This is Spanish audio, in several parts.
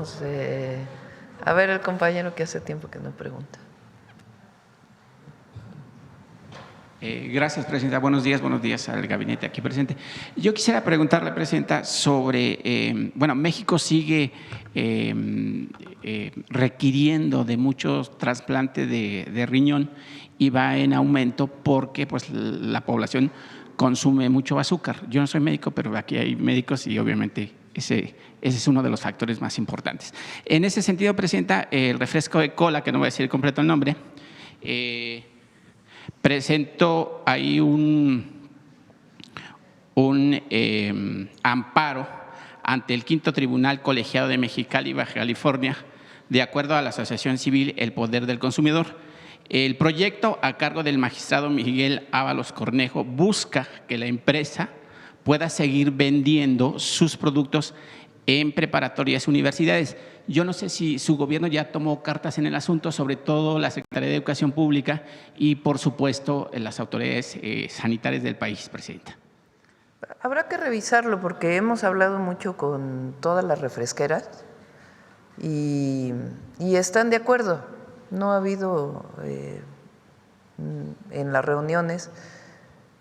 Vamos a ver el compañero que hace tiempo que no pregunta. Gracias, Presidenta. Buenos días al gabinete aquí presente. Yo quisiera preguntarle, Presidenta, sobre, México sigue requiriendo de muchos trasplantes de riñón y va en aumento porque pues, la población consume mucho azúcar. Yo no soy médico, pero aquí hay médicos y obviamente ese es uno de los factores más importantes. En ese sentido, Presidenta, el refresco de cola, que no voy a decir completo el nombre, presentó ahí un amparo ante el Quinto Tribunal Colegiado de Mexicali, Baja California, de acuerdo a la Asociación Civil El Poder del Consumidor. El proyecto, a cargo del magistrado Miguel Ábalos Cornejo, busca que la empresa pueda seguir vendiendo sus productos en preparatorias y universidades. Yo no sé si su gobierno ya tomó cartas en el asunto, sobre todo la Secretaría de Educación Pública y, por supuesto, las autoridades sanitarias del país, Presidenta. Habrá que revisarlo porque hemos hablado mucho con todas las refresqueras y están de acuerdo. No ha habido en las reuniones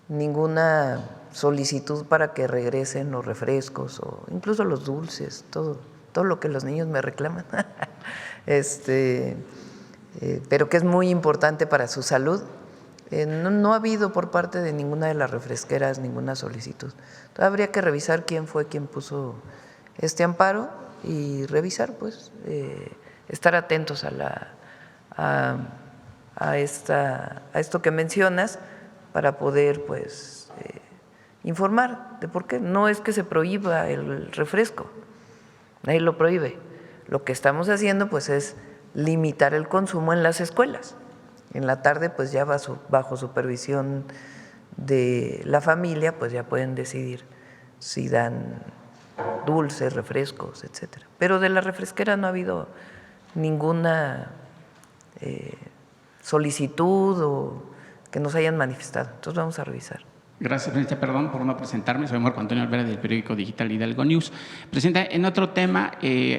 ninguna solicitud para que regresen los refrescos o incluso los dulces, todo lo que los niños me reclaman, pero que es muy importante para su salud. No ha habido por parte de ninguna de las refresqueras ninguna solicitud. Entonces, habría que revisar quién fue quien puso este amparo y revisar, pues, estar atentos a esto que mencionas para poder, pues, informar de por qué. No es que se prohíba el refresco, nadie lo prohíbe. Lo que estamos haciendo, pues, es limitar el consumo en las escuelas. En la tarde, pues ya bajo supervisión de la familia, pues ya pueden decidir si dan dulces, refrescos, etcétera. Pero de la refresquera no ha habido ninguna solicitud o que nos hayan manifestado. Entonces vamos a revisar. Gracias, Presidenta. Perdón por no presentarme. Soy Marco Antonio Olvera del periódico digital Hidalgo News. Presidenta, en otro tema,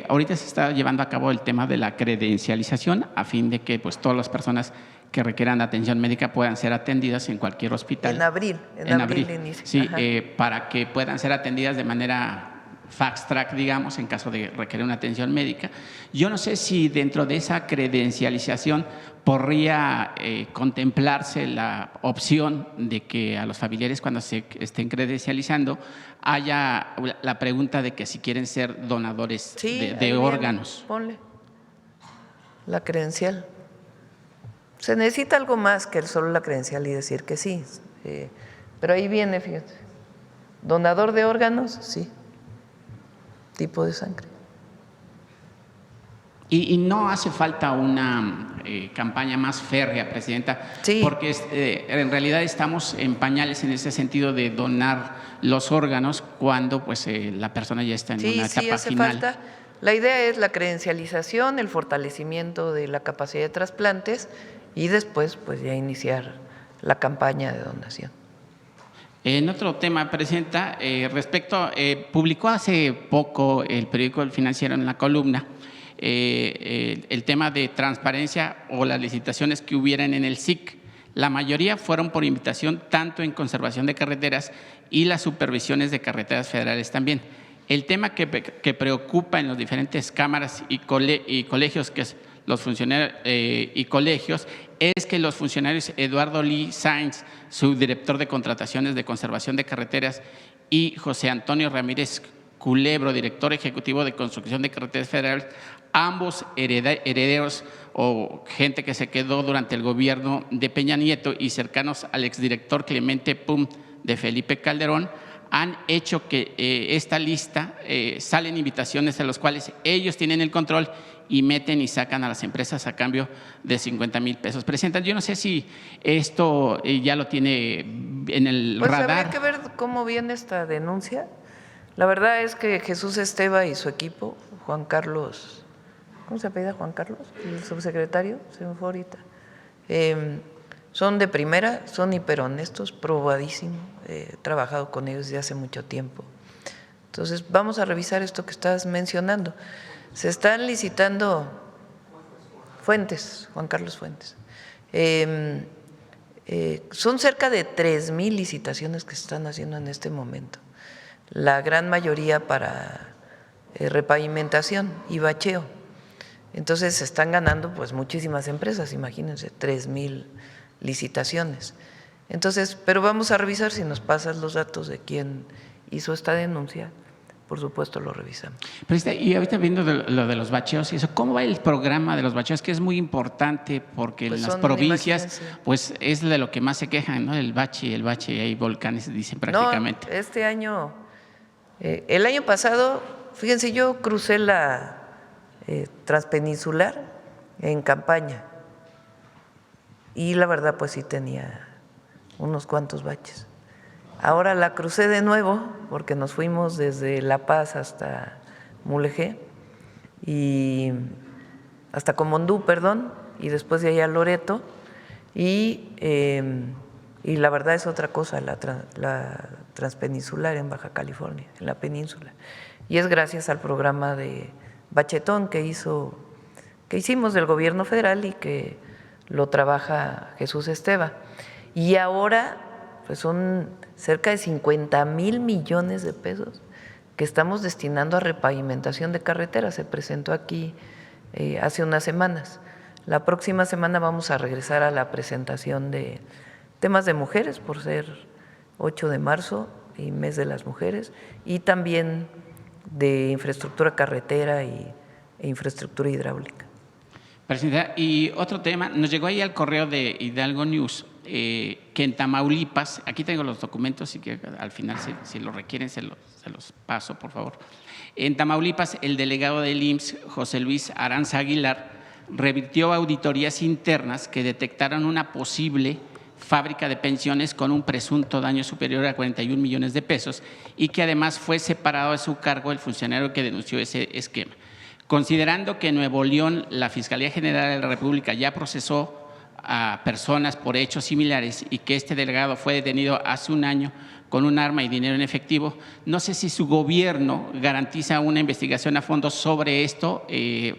ahorita se está llevando a cabo el tema de la credencialización a fin de que pues, todas las personas que requieran atención médica puedan ser atendidas en cualquier hospital. En abril inicia. Sí, para que puedan ser atendidas de manera fast track, digamos, en caso de requerir una atención médica. Yo no sé si dentro de esa credencialización podría contemplarse la opción de que a los familiares cuando se estén credencializando haya la pregunta de que si quieren ser donadores de órganos. Ponle la credencial. Se necesita algo más que solo la credencial y decir que sí, pero ahí viene, fíjate, donador de órganos, sí, tipo de sangre. Y no hace falta una campaña más férrea, Presidenta, sí, porque en realidad estamos en pañales en ese sentido de donar los órganos cuando pues, la persona ya está en una etapa hace final. Falta. La idea es la credencialización, el fortalecimiento de la capacidad de trasplantes y después pues ya iniciar la campaña de donación. En otro tema, Presidenta, publicó hace poco el periódico El Financiero en la columna el tema de transparencia o las licitaciones que hubieran en el SIC. La mayoría fueron por invitación tanto en conservación de carreteras y las supervisiones de carreteras federales también. El tema que preocupa en las diferentes cámaras y colegios, que es los funcionarios y colegios, es que los funcionarios Eduardo Lee Sainz, subdirector de contrataciones de conservación de carreteras, y José Antonio Ramírez Culebro, director ejecutivo de construcción de carreteras federales, ambos herederos o gente que se quedó durante el gobierno de Peña Nieto y cercanos al exdirector Clemente Pum de Felipe Calderón, han hecho que esta lista salen invitaciones a las cuales ellos tienen el control y meten y sacan a las empresas a cambio de 50,000 pesos. Presidenta, yo no sé si esto ya lo tiene en el radar. Habría que ver cómo viene esta denuncia. La verdad es que Jesús Esteva y su equipo, Juan Carlos, ¿cómo se apellida Juan Carlos? El subsecretario, se me fue ahorita. Son de primera, son hiperhonestos, probadísimo. He trabajado con ellos desde hace mucho tiempo. Entonces, vamos a revisar esto que estás mencionando. Se están licitando Fuentes, Juan Carlos Fuentes. Son cerca de 3,000 licitaciones que se están haciendo en este momento, la gran mayoría para repavimentación y bacheo. Entonces se están ganando pues muchísimas empresas, imagínense, 3,000 licitaciones. Entonces, pero vamos a revisar, si nos pasas los datos de quién hizo esta denuncia, por supuesto lo revisamos. Y ahorita viendo lo de los bacheos y eso, ¿cómo va el programa de los bacheos? Que es muy importante porque Pues en las provincias pues es de lo que más se quejan, ¿no? El bache, hay volcanes, dicen prácticamente. No, este año, el año pasado, fíjense, yo crucé la transpeninsular en campaña y la verdad pues sí tenía unos cuantos baches. Ahora la crucé de nuevo porque nos fuimos desde La Paz hasta Mulegé y hasta Comondú, perdón, y después de allá a Loreto y la verdad es otra cosa la transpeninsular en Baja California, en la península, y es gracias al programa de bachetón que hicimos del gobierno federal y que lo trabaja Jesús Esteva. Y ahora pues son cerca de 50,000 millones de pesos que estamos destinando a repavimentación de carreteras. Se presentó aquí hace unas semanas. La próxima semana vamos a regresar a la presentación de temas de mujeres, por ser 8 de marzo y mes de las mujeres, y también de infraestructura carretera e infraestructura hidráulica. Presidenta, y otro tema, nos llegó ahí al correo de Hidalgo News que en Tamaulipas, aquí tengo los documentos y que al final si lo requieren se los paso, por favor. En Tamaulipas, el delegado del IMSS, José Luis Aranza Aguilar, revirtió auditorías internas que detectaron una posible fábrica de pensiones con un presunto daño superior a 41 millones de pesos y que además fue separado de su cargo el funcionario que denunció ese esquema. Considerando que en Nuevo León la Fiscalía General de la República ya procesó a personas por hechos similares y que este delegado fue detenido hace un año con un arma y dinero en efectivo, no sé si su gobierno garantiza una investigación a fondo sobre esto,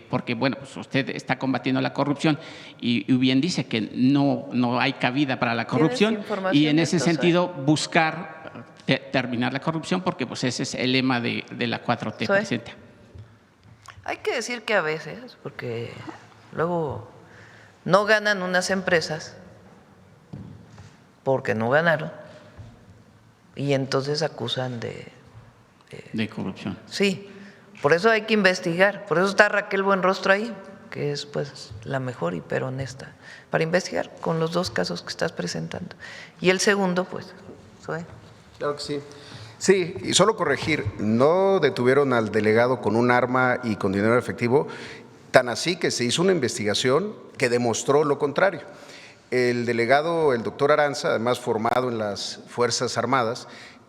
porque bueno, pues usted está combatiendo la corrupción y bien dice que no hay cabida para la corrupción y en ese sentido buscar terminar la corrupción, porque pues ese es el lema de la 4T, Presidenta. Hay que decir que a veces, porque luego no ganan unas empresas porque no ganaron y entonces acusan de corrupción. Sí, por eso hay que investigar, por eso está Raquel Buenrostro ahí, que es pues la mejor y pero honesta, para investigar con los dos casos que estás presentando. Y el segundo, pues, Zoe. Claro que sí. Sí, y solo corregir, no detuvieron al delegado con un arma y con dinero efectivo, tan así que se hizo una investigación que demostró lo contrario. El delegado, el doctor Aranza, además formado en las Fuerzas Armadas,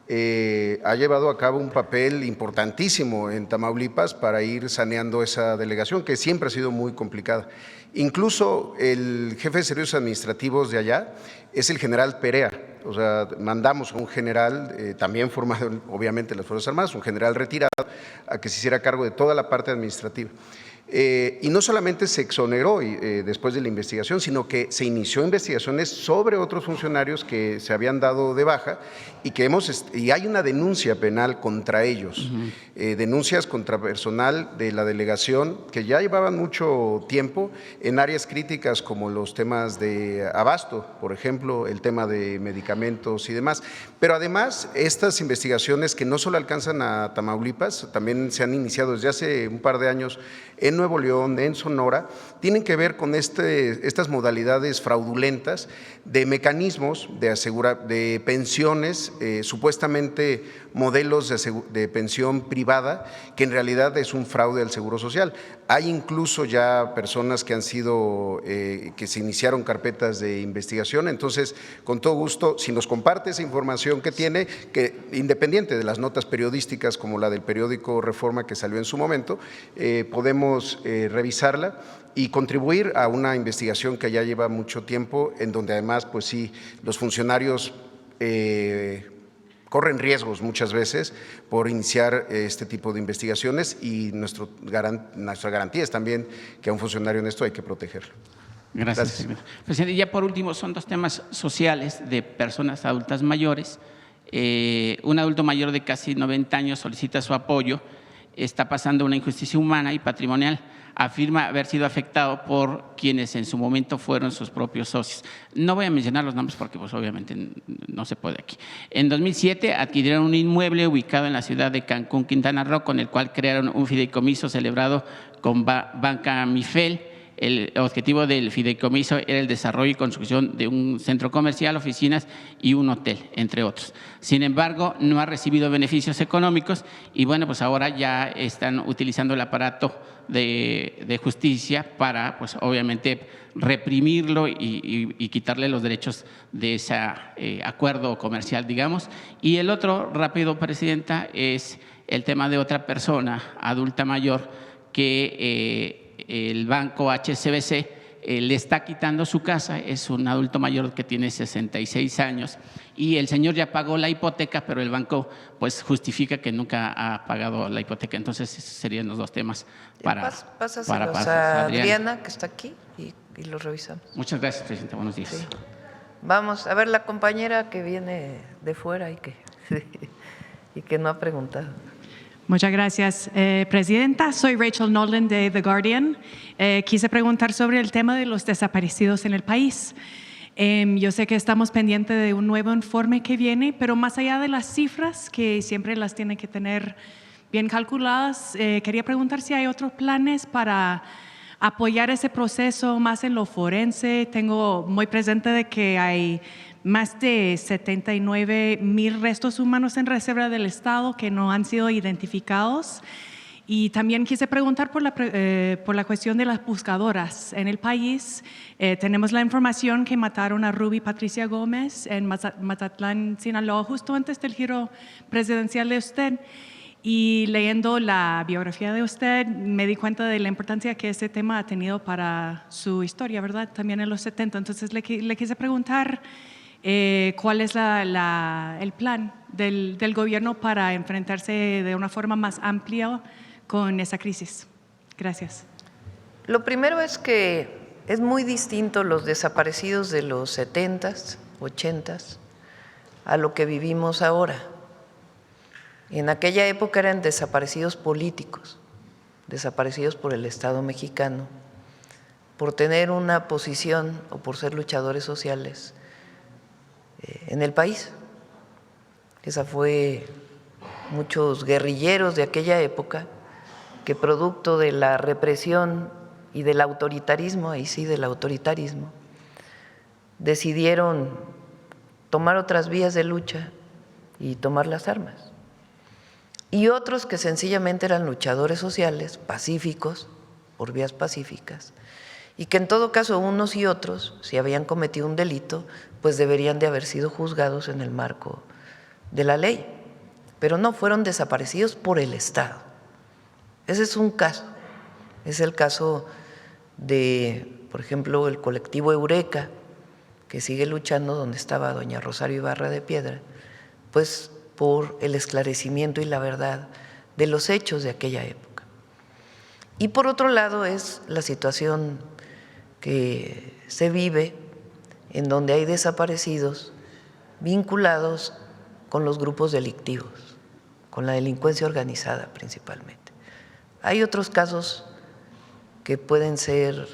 ha llevado a cabo un papel importantísimo en Tamaulipas para ir saneando esa delegación, que siempre ha sido muy complicada. Incluso el jefe de servicios administrativos de allá es el general Perea. O sea, mandamos a un general también formado obviamente en las Fuerzas Armadas, un general retirado, a que se hiciera cargo de toda la parte administrativa. Y no solamente se exoneró después de la investigación, sino que se inició investigaciones sobre otros funcionarios que se habían dado de baja y hay una denuncia penal contra ellos, denuncias contra personal de la delegación que ya llevaban mucho tiempo en áreas críticas como los temas de abasto, por ejemplo, el tema de medicamentos y demás. Pero además, estas investigaciones que no solo alcanzan a Tamaulipas, también se han iniciado desde hace un par de años en Nuevo León, en Sonora, tienen que ver con estas modalidades fraudulentas de mecanismos de pensiones, supuestamente modelos de pensión privada, que en realidad es un fraude al Seguro Social. Hay incluso ya personas que han sido, que se iniciaron carpetas de investigación. Entonces, con todo gusto, si nos comparte esa información que tiene, que independiente de las notas periodísticas como la del periódico Reforma que salió en su momento, podemos revisarla y contribuir a una investigación que ya lleva mucho tiempo, en donde además, pues sí, los funcionarios corren riesgos muchas veces por iniciar este tipo de investigaciones y nuestra garantía es también que a un funcionario en esto hay que protegerlo. Gracias. Presidente, y ya por último, son dos temas sociales de personas adultas mayores. Un adulto mayor de casi 90 años solicita su apoyo, está pasando una injusticia humana y patrimonial. Afirma haber sido afectado por quienes en su momento fueron sus propios socios. No voy a mencionar los nombres porque pues, obviamente no se puede aquí. En 2007 adquirieron un inmueble ubicado en la ciudad de Cancún, Quintana Roo, con el cual crearon un fideicomiso celebrado con Banca Mifel. El objetivo del fideicomiso era el desarrollo y construcción de un centro comercial, oficinas y un hotel, entre otros. Sin embargo, no ha recibido beneficios económicos y bueno, pues ahora ya están utilizando el aparato de justicia para, pues obviamente, reprimirlo y quitarle los derechos de ese acuerdo comercial, digamos. Y el otro, rápido, Presidenta, es el tema de otra persona adulta mayor que el banco HSBC le está quitando su casa. Es un adulto mayor que tiene 66 años y el señor ya pagó la hipoteca, pero el banco pues justifica que nunca ha pagado la hipoteca. Entonces esos serían los dos temas para Pásaselos a Adriana, que está aquí, y los revisamos. Muchas gracias, Presidenta. Buenos días. Sí. Vamos a ver la compañera que viene de fuera y que no ha preguntado. Muchas gracias, Presidenta. Soy Rachel Nolan de The Guardian. Quise preguntar sobre el tema de los desaparecidos en el país. Yo sé que estamos pendientes de un nuevo informe que viene, pero más allá de las cifras, que siempre las tienen que tener bien calculadas, quería preguntar si hay otros planes para apoyar ese proceso más en lo forense. Tengo muy presente de que hay más de 79,000 restos humanos en reserva del Estado que no han sido identificados. Y también quise preguntar por la cuestión de las buscadoras en el país. Tenemos la información que mataron a Ruby Patricia Gómez en Mazatlán, Sinaloa, justo antes del giro presidencial de usted. Y leyendo la biografía de usted, me di cuenta de la importancia que este tema ha tenido para su historia, ¿verdad? También en los 70. Entonces le quise preguntar cuál es el plan del gobierno para enfrentarse de una forma más amplia con esa crisis. Gracias. Lo primero es que es muy distinto los desaparecidos de los 70s, 80s, a lo que vivimos ahora. En aquella época eran desaparecidos políticos, desaparecidos por el Estado mexicano, por tener una posición o por ser luchadores sociales en el país. Esa fue muchos guerrilleros de aquella época que producto de la represión y del autoritarismo, ahí sí del autoritarismo, decidieron tomar otras vías de lucha y tomar las armas. Y otros que sencillamente eran luchadores sociales, pacíficos, por vías pacíficas, y que en todo caso unos y otros, si habían cometido un delito, pues deberían de haber sido juzgados en el marco de la ley, pero no, fueron desaparecidos por el Estado. Ese es un caso, es el caso de, por ejemplo, el colectivo Eureka, que sigue luchando donde estaba doña Rosario Ibarra de Piedra, pues por el esclarecimiento y la verdad de los hechos de aquella época. Y por otro lado es la situación que se vive en donde hay desaparecidos vinculados con los grupos delictivos, con la delincuencia organizada principalmente. Hay otros casos que pueden ser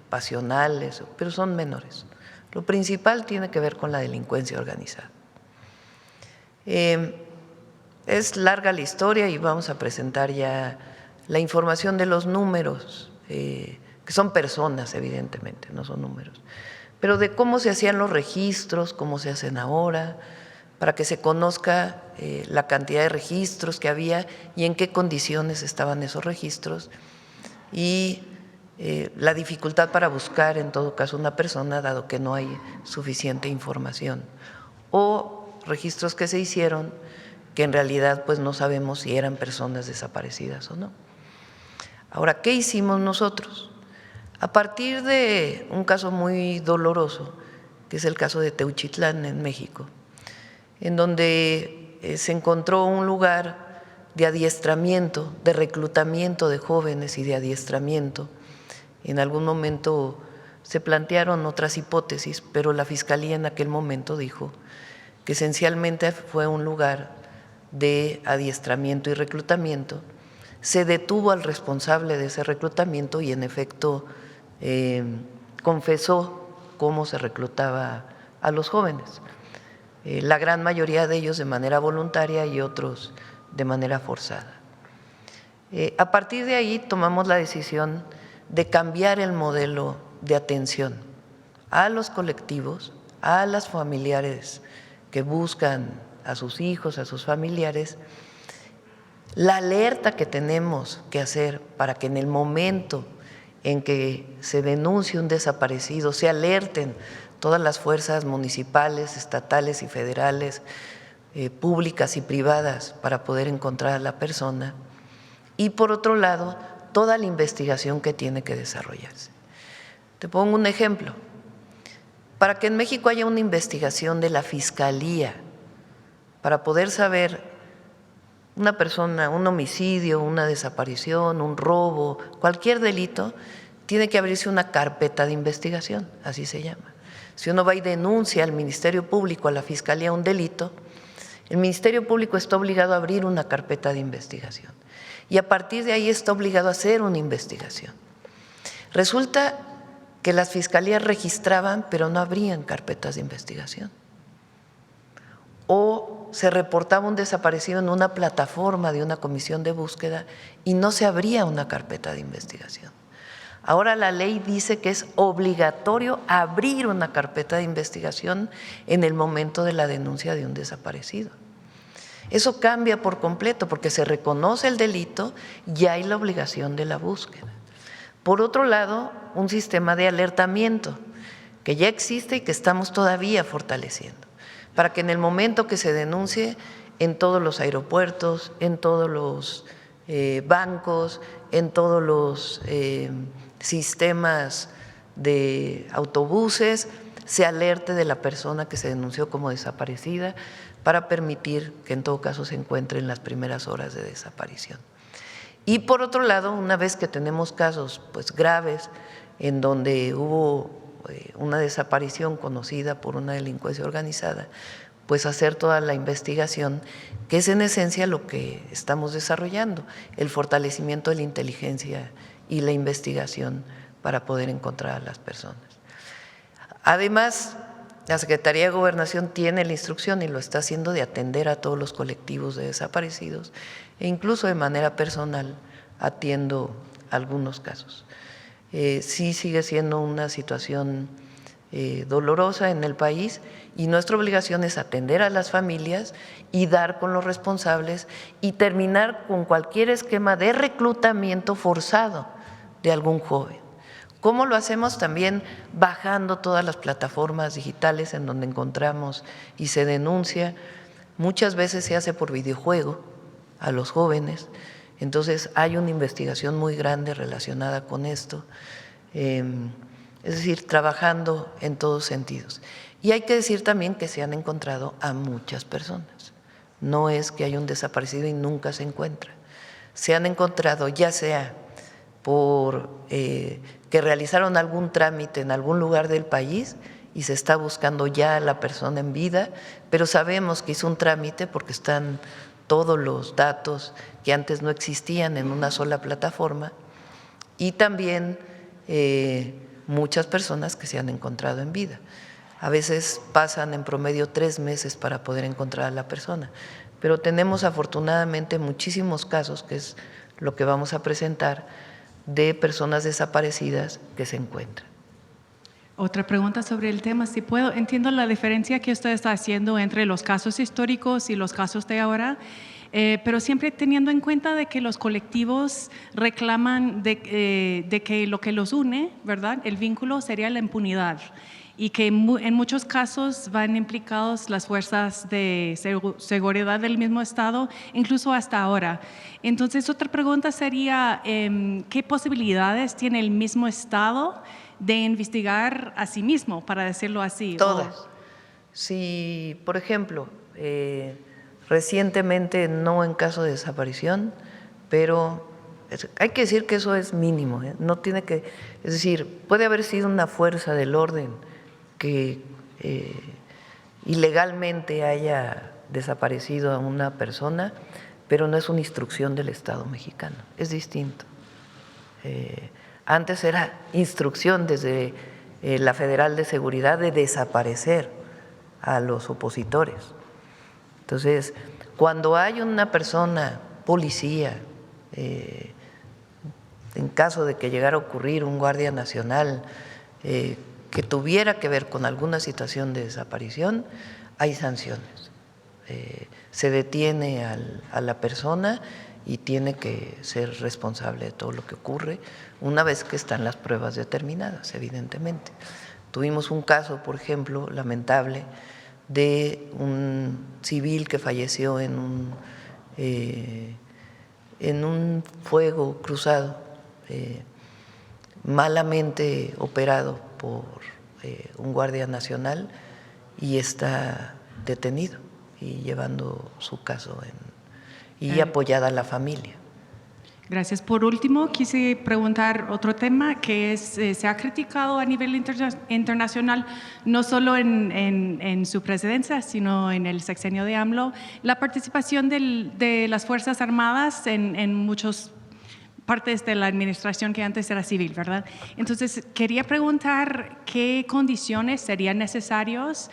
pasionales, pero son menores. Lo principal tiene que ver con la delincuencia organizada. Es larga la historia y vamos a presentar ya la información de los números, que son personas evidentemente, no son números, pero de cómo se hacían los registros, cómo se hacen ahora, para que se conozca la cantidad de registros que había y en qué condiciones estaban esos registros y la dificultad para buscar en todo caso una persona dado que no hay suficiente información o registros que se hicieron que en realidad pues no sabemos si eran personas desaparecidas o no. Ahora, ¿qué hicimos nosotros? A partir de un caso muy doloroso, que es el caso de Teuchitlán en México, en donde se encontró un lugar de adiestramiento, de reclutamiento de jóvenes y de adiestramiento. En algún momento se plantearon otras hipótesis, pero la Fiscalía en aquel momento dijo que esencialmente fue un lugar de adiestramiento y reclutamiento. Se detuvo al responsable de ese reclutamiento y en efecto confesó cómo se reclutaba a los jóvenes. La gran mayoría de ellos de manera voluntaria y otros de manera forzada. A partir de ahí tomamos la decisión de cambiar el modelo de atención a los colectivos, a las familiares que buscan a sus hijos, a sus familiares. La alerta que tenemos que hacer para que en el momento en que se denuncie un desaparecido se alerten todas las fuerzas municipales, estatales y federales, públicas y privadas, para poder encontrar a la persona. Y por otro lado, toda la investigación que tiene que desarrollarse. Te pongo un ejemplo. Para que en México haya una investigación de la Fiscalía, para poder saber una persona, un homicidio, una desaparición, un robo, cualquier delito, tiene que abrirse una carpeta de investigación, así se llama. Si uno va y denuncia al Ministerio Público, a la Fiscalía, un delito, el Ministerio Público está obligado a abrir una carpeta de investigación y a partir de ahí está obligado a hacer una investigación. Resulta que las fiscalías registraban, pero no abrían carpetas de investigación. O se reportaba un desaparecido en una plataforma de una comisión de búsqueda y no se abría una carpeta de investigación. Ahora la ley dice que es obligatorio abrir una carpeta de investigación en el momento de la denuncia de un desaparecido. Eso cambia por completo porque se reconoce el delito y hay la obligación de la búsqueda. Por otro lado, un sistema de alertamiento que ya existe y que estamos todavía fortaleciendo, para que en el momento que se denuncie en todos los aeropuertos, en todos los bancos, en todos los sistemas de autobuses, se alerte de la persona que se denunció como desaparecida para permitir que en todo caso se encuentre en las primeras horas de desaparición. Y por otro lado, una vez que tenemos casos pues graves en donde hubo una desaparición conocida por una delincuencia organizada, pues hacer toda la investigación, que es en esencia lo que estamos desarrollando, el fortalecimiento de la inteligencia y la investigación para poder encontrar a las personas. Además, la Secretaría de Gobernación tiene la instrucción y lo está haciendo de atender a todos los colectivos de desaparecidos e incluso de manera personal atiendo algunos casos. Sí sigue siendo una situación dolorosa en el país y nuestra obligación es atender a las familias y dar con los responsables y terminar con cualquier esquema de reclutamiento forzado de algún joven. ¿Cómo lo hacemos? También bajando todas las plataformas digitales en donde encontramos y se denuncia. Muchas veces se hace por videojuego a los jóvenes, entonces hay una investigación muy grande relacionada con esto, es decir, trabajando en todos sentidos. Y hay que decir también que se han encontrado a muchas personas, no es que haya un desaparecido y nunca se encuentra. Se han encontrado ya sea por que realizaron algún trámite en algún lugar del país y se está buscando ya a la persona en vida, pero sabemos que hizo un trámite porque están todos los datos que antes no existían en una sola plataforma y también muchas personas que se han encontrado en vida. A veces pasan en promedio 3 meses para poder encontrar a la persona, pero tenemos afortunadamente muchísimos casos, que es lo que vamos a presentar, de personas desaparecidas que se encuentran. Otra pregunta sobre el tema, si puedo. Entiendo la diferencia que usted está haciendo entre los casos históricos y los casos de ahora, pero siempre teniendo en cuenta de que los colectivos reclaman de que lo que los une, ¿verdad? El vínculo sería la impunidad y que en muchos casos van implicados las fuerzas de seguridad del mismo Estado, incluso hasta ahora. Entonces, otra pregunta sería, ¿qué posibilidades tiene el mismo Estado de investigar a sí mismo, para decirlo así? Todas. Si, por ejemplo, recientemente no en caso de desaparición, pero hay que decir que eso es mínimo, ¿eh? No tiene que, es decir, puede haber sido una fuerza del orden que ilegalmente haya desaparecido a una persona, pero no es una instrucción del Estado mexicano, es distinto. Antes era instrucción desde la Federal de Seguridad de desaparecer a los opositores. Entonces, cuando hay una persona, policía, en caso de que llegara a ocurrir un guardia nacional que tuviera que ver con alguna situación de desaparición, hay sanciones. Se detiene a la persona y tiene que ser responsable de todo lo que ocurre una vez que están las pruebas determinadas, evidentemente. Tuvimos un caso, por ejemplo, lamentable, de un civil que falleció en un fuego cruzado, malamente operado por un guardia nacional, y está detenido y llevando su caso y apoyada a la familia. Gracias. Por último, quise preguntar otro tema que es, se ha criticado a nivel internacional, no solo en su presidencia, sino en el sexenio de AMLO, la participación de las Fuerzas Armadas en muchas partes de la administración que antes era civil, ¿verdad? Entonces, quería preguntar qué condiciones serían necesarias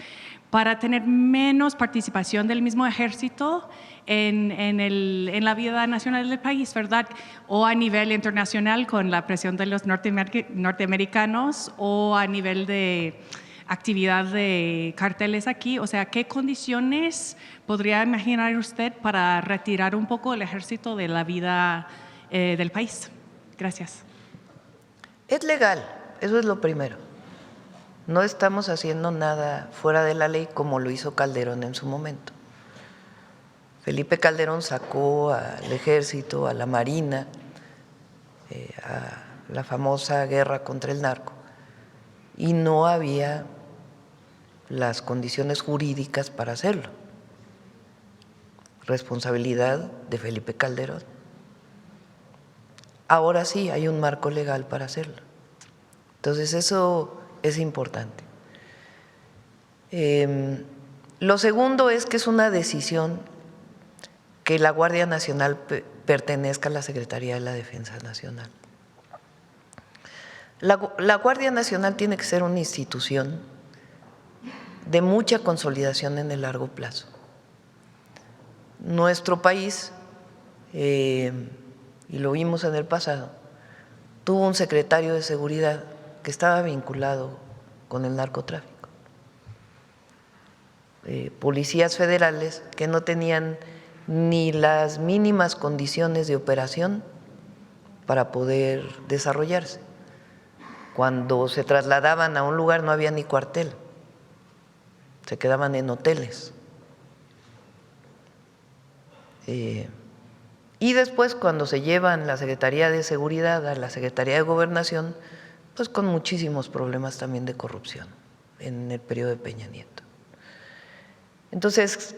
para tener menos participación del mismo ejército en la vida nacional del país, ¿verdad? O a nivel internacional con la presión de los norteamericanos o a nivel de actividad de carteles aquí. O sea, ¿qué condiciones podría imaginar usted para retirar un poco el ejército de la vida del país? Gracias. Es legal, eso es lo primero. No estamos haciendo nada fuera de la ley como lo hizo Calderón en su momento. Felipe Calderón sacó al ejército, a la marina, a la famosa guerra contra el narco, y no había las condiciones jurídicas para hacerlo. Responsabilidad de Felipe Calderón. Ahora sí hay un marco legal para hacerlo. Entonces eso es importante. Lo segundo es que es una decisión que la Guardia Nacional pertenezca a la Secretaría de la Defensa Nacional. La Guardia Nacional tiene que ser una institución de mucha consolidación en el largo plazo. Nuestro país, y lo vimos en el pasado, tuvo un secretario de Seguridad que estaba vinculado con el narcotráfico. Policías federales que no tenían ni las mínimas condiciones de operación para poder desarrollarse. Cuando se trasladaban a un lugar no había ni cuartel, se quedaban en hoteles. Y después, cuando se llevan la Secretaría de Seguridad a la Secretaría de Gobernación, pues con muchísimos problemas también de corrupción en el periodo de Peña Nieto. Entonces,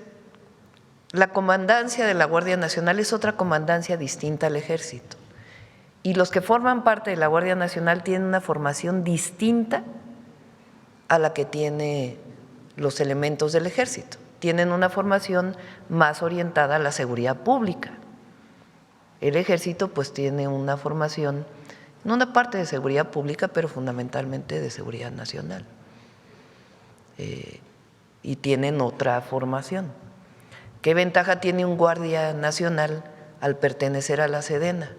la comandancia de la Guardia Nacional es otra comandancia distinta al Ejército. Y los que forman parte de la Guardia Nacional tienen una formación distinta a la que tienen los elementos del Ejército. Tienen una formación más orientada a la seguridad pública. El Ejército pues tiene una formación, no una parte de seguridad pública, pero fundamentalmente de seguridad nacional. Y tienen otra formación. ¿Qué ventaja tiene un guardia nacional al pertenecer a la Sedena?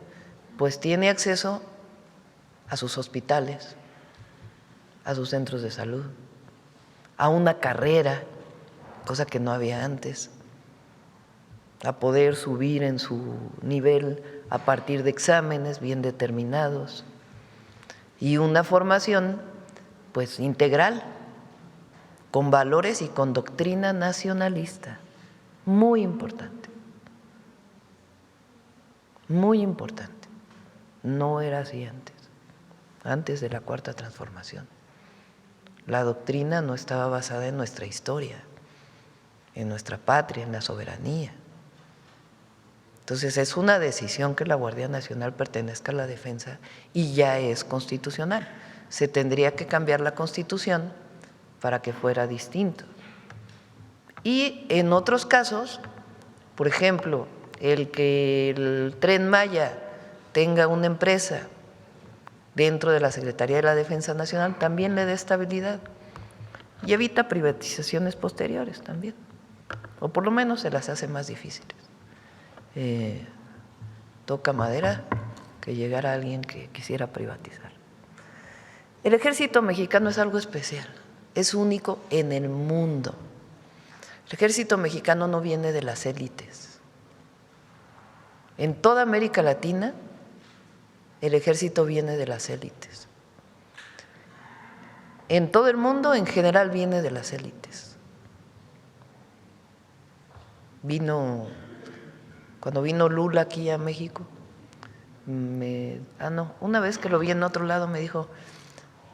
Pues tiene acceso a sus hospitales, a sus centros de salud, a una carrera, cosa que no había antes, a poder subir en su nivel a partir de exámenes bien determinados y una formación pues integral, con valores y con doctrina nacionalista, muy importante, muy importante. No era así antes de la Cuarta Transformación. La doctrina no estaba basada en nuestra historia, en nuestra patria, en la soberanía. Entonces es una decisión que la Guardia Nacional pertenezca a la defensa y ya es constitucional. Se tendría que cambiar la Constitución para que fuera distinto. Y en otros casos, por ejemplo, el que el Tren Maya tenga una empresa dentro de la Secretaría de la Defensa Nacional también le da estabilidad y evita privatizaciones posteriores también, o por lo menos se las hace más difíciles. Toca madera que llegara alguien que quisiera privatizar. El ejército mexicano es algo especial, es único en el mundo. El ejército mexicano no viene de las élites. En toda América Latina, el ejército viene de las élites. En todo el mundo, en general, viene de las élites. Cuando vino Lula aquí a México, una vez que lo vi en otro lado me dijo,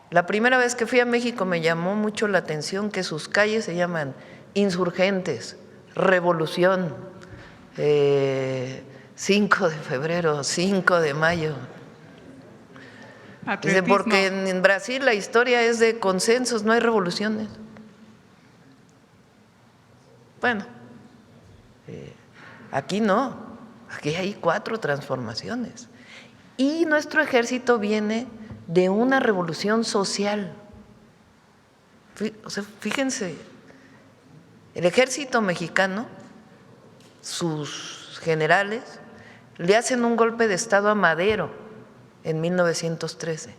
la primera vez que fui a México me llamó mucho la atención que sus calles se llaman Insurgentes, Revolución, 5 de febrero, 5 de mayo. Dice, porque en Brasil la historia es de consensos, no hay revoluciones. Bueno, aquí no, aquí hay 4 transformaciones. Y nuestro ejército viene de una revolución social. O sea, fíjense, el ejército mexicano, sus generales, le hacen un golpe de Estado a Madero en 1913,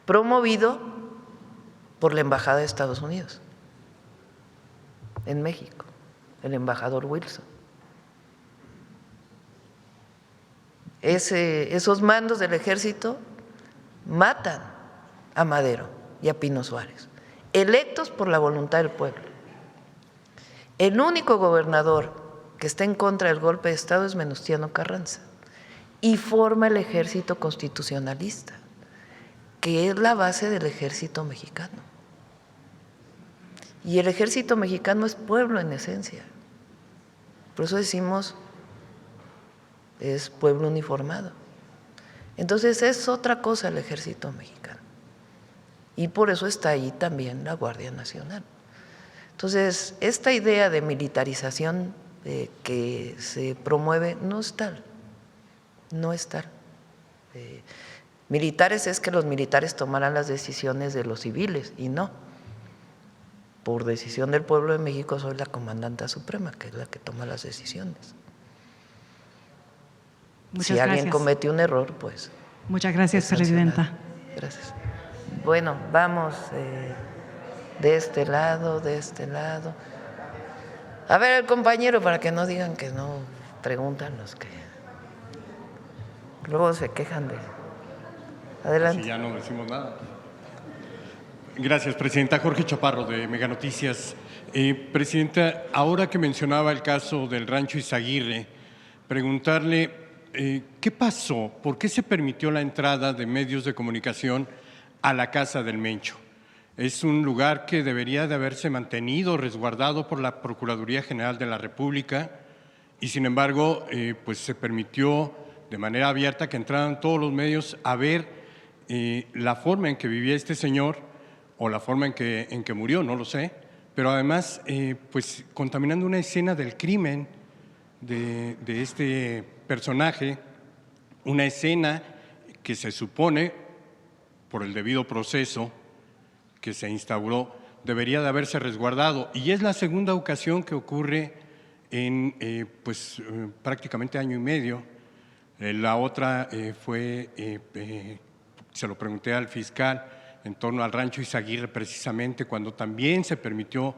promovido por la Embajada de Estados Unidos en México, el embajador Wilson. Esos mandos del ejército matan a Madero y a Pino Suárez, electos por la voluntad del pueblo. El único gobernador que está en contra del golpe de Estado es Venustiano Carranza y forma el ejército constitucionalista, que es la base del ejército mexicano. Y el ejército mexicano es pueblo en esencia. Por eso decimos, es pueblo uniformado. Entonces es otra cosa el ejército mexicano. Y por eso está ahí también la Guardia Nacional. Entonces, esta idea de militarización que se promueve no es tal, no es tal. Militares es que los militares tomaran las decisiones de los civiles y no. Por decisión del pueblo de México soy la comandanta suprema, que es la que toma las decisiones. Si alguien comete un error, pues… Muchas gracias, Presidenta. Gracias. Bueno, vamos de este lado, de este lado. A ver, el compañero, para que no digan que no preguntan los que luego se quejan de… Adelante. Si ya no decimos nada. Gracias, Presidenta. Jorge Chaparro, de Mega Noticias. Presidenta, ahora que mencionaba el caso del Rancho Izaguirre, preguntarle ¿qué pasó? ¿Por qué se permitió la entrada de medios de comunicación a la Casa del Mencho? Es un lugar que debería de haberse mantenido, resguardado por la Procuraduría General de la República y, sin embargo, pues se permitió de manera abierta que entraran todos los medios a ver la forma en que vivía este señor o la forma en que murió, no lo sé, pero además pues contaminando una escena del crimen de este personaje, una escena que se supone, por el debido proceso que se instauró, debería de haberse resguardado. Y es la segunda ocasión que ocurre en prácticamente año y medio. La otra fue, se lo pregunté al fiscal, en torno al Rancho Izaguirre, precisamente cuando también se permitió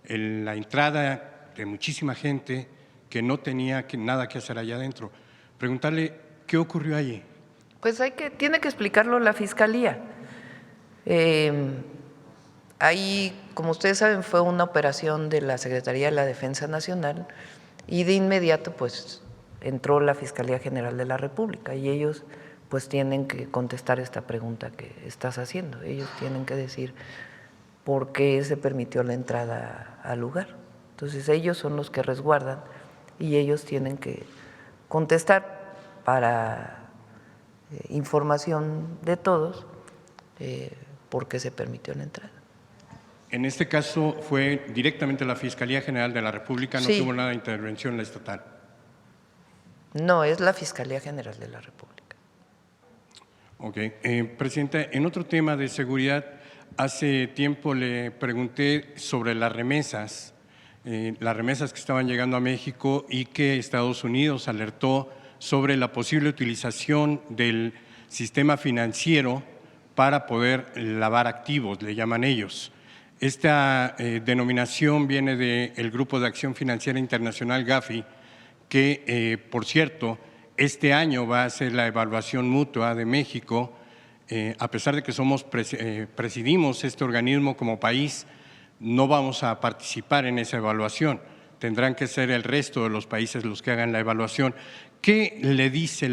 la entrada de muchísima gente que no tenía nada que hacer allá adentro. Preguntarle qué ocurrió allí. Pues tiene que explicarlo la Fiscalía. Ahí, como ustedes saben, fue una operación de la Secretaría de la Defensa Nacional y de inmediato pues entró la Fiscalía General de la República y ellos pues tienen que contestar esta pregunta que estás haciendo. Ellos tienen que decir por qué se permitió la entrada al lugar. Entonces ellos son los que resguardan y ellos tienen que contestar para información de todos por qué se permitió la entrada. En este caso fue directamente la Fiscalía General de la República, no Sí. tuvo nada de intervención en la estatal. No, es la Fiscalía General de la República. Ok. Presidenta, en otro tema de seguridad, hace tiempo le pregunté sobre las remesas que estaban llegando a México y que Estados Unidos alertó sobre la posible utilización del sistema financiero para poder lavar activos, le llaman ellos. Esta denominación viene del Grupo de Acción Financiera Internacional, GAFI, que, por cierto, este año va a ser la evaluación mutua de México. A pesar de que presidimos este organismo como país, no vamos a participar en esa evaluación. Tendrán que ser el resto de los países los que hagan la evaluación. ¿Qué le dice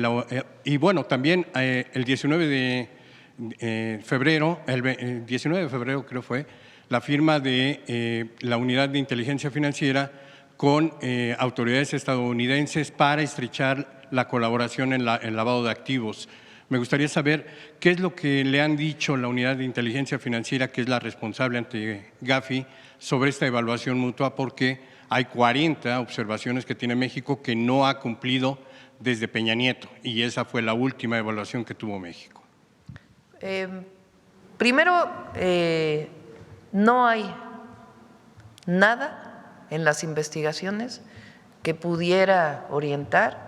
y bueno, también el 19 de febrero, el 19 de febrero creo fue, la firma de la Unidad de Inteligencia Financiera con autoridades estadounidenses para estrechar la colaboración en el lavado de activos. Me gustaría saber qué es lo que le han dicho la Unidad de Inteligencia Financiera, que es la responsable ante GAFI, sobre esta evaluación mutua, porque hay 40 observaciones que tiene México que no ha cumplido desde Peña Nieto, y esa fue la última evaluación que tuvo México. Primero, no hay nada en las investigaciones que pudiera orientar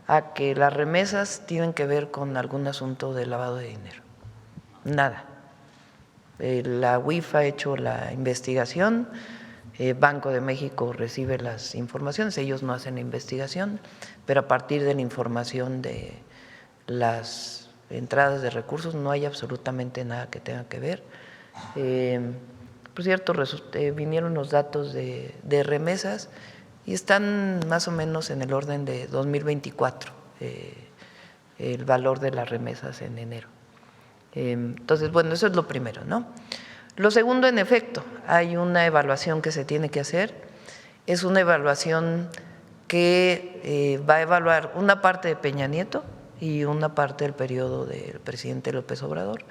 a que las remesas tienen que ver con algún asunto de lavado de dinero. Nada. La UIF ha hecho la investigación, Banco de México recibe las informaciones, ellos no hacen la investigación, pero a partir de la información de las entradas de recursos no hay absolutamente nada que tenga que ver. Por cierto, vinieron los datos de remesas y están más o menos en el orden de 2024, el valor de las remesas en enero. Entonces, bueno, eso es lo primero, ¿no? Lo segundo, en efecto, hay una evaluación que se tiene que hacer, es una evaluación que va a evaluar una parte de Peña Nieto y una parte del periodo del presidente López Obrador,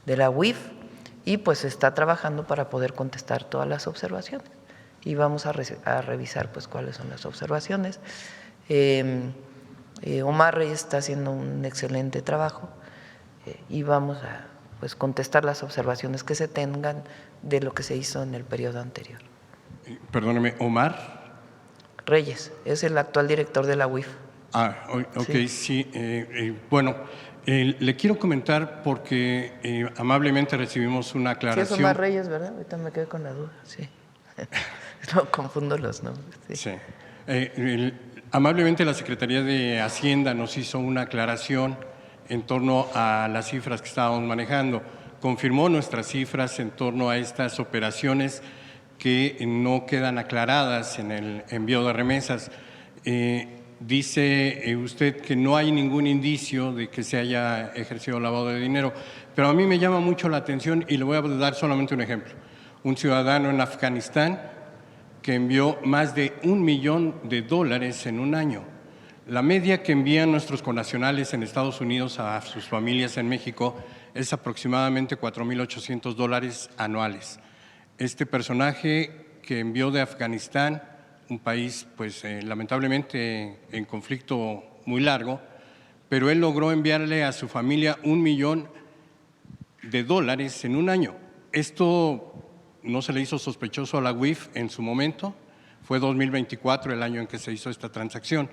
de la UIF, y pues se está trabajando para poder contestar todas las observaciones. Y vamos a revisar pues cuáles son las observaciones. Omar Reyes está haciendo un excelente trabajo y vamos a pues contestar las observaciones que se tengan de lo que se hizo en el periodo anterior. Perdóneme, Omar Reyes es el actual director de la UIF. Ok, sí. Bueno, le quiero comentar porque amablemente recibimos una aclaración. Sí, es Omar Reyes, ¿verdad? Ahorita me quedé con la duda, sí. No confundo los nombres. Sí. Amablemente la Secretaría de Hacienda nos hizo una aclaración en torno a las cifras que estábamos manejando. Confirmó nuestras cifras en torno a estas operaciones que no quedan aclaradas en el envío de remesas. Dice usted que no hay ningún indicio de que se haya ejercido lavado de dinero, pero a mí me llama mucho la atención y le voy a dar solamente un ejemplo. Un ciudadano en Afganistán que envió más de $1 millón en un año. La media que envían nuestros connacionales en Estados Unidos a sus familias en México es aproximadamente $4,800 anuales. Este personaje que envió de Afganistán, un país pues lamentablemente en conflicto muy largo, pero él logró enviarle a su familia $1 millón en un año. Esto no se le hizo sospechoso a la UIF en su momento, fue 2024 el año en que se hizo esta transacción.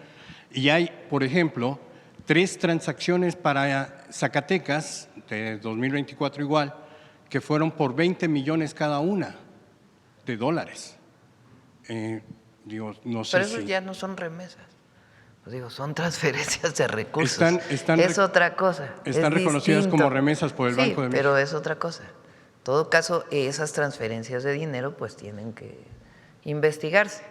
Y hay, por ejemplo, 3 transacciones para Zacatecas de 2024 igual, que fueron por $20 millones cada una de dólares. No sé. Pero eso ya no son remesas. Pues son transferencias de recursos. Es otra cosa. Están reconocidas como remesas por el Banco de México. Pero es otra cosa. En todo caso, esas transferencias de dinero pues tienen que investigarse.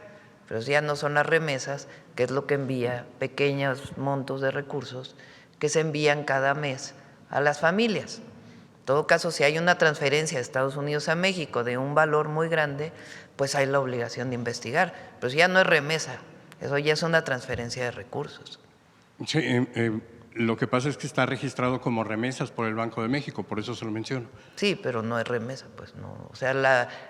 Pero ya no son las remesas, que es lo que envía pequeños montos de recursos que se envían cada mes a las familias. En todo caso, si hay una transferencia de Estados Unidos a México de un valor muy grande, pues hay la obligación de investigar. Pero ya no es remesa, eso ya es una transferencia de recursos. Sí, lo que pasa es que está registrado como remesas por el Banco de México, por eso se lo menciono. Sí, pero no es remesa, pues no. O sea,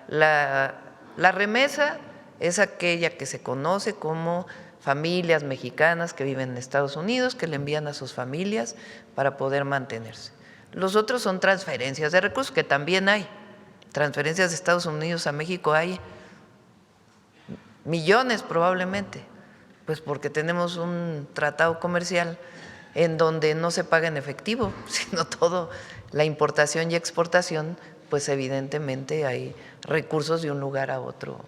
la remesa es aquella que se conoce como familias mexicanas que viven en Estados Unidos, que le envían a sus familias para poder mantenerse. Los otros son transferencias de recursos, que también hay. Transferencias de Estados Unidos a México hay millones probablemente, pues porque tenemos un tratado comercial en donde no se paga en efectivo, sino todo, la importación y exportación, pues evidentemente hay recursos de un lugar a otro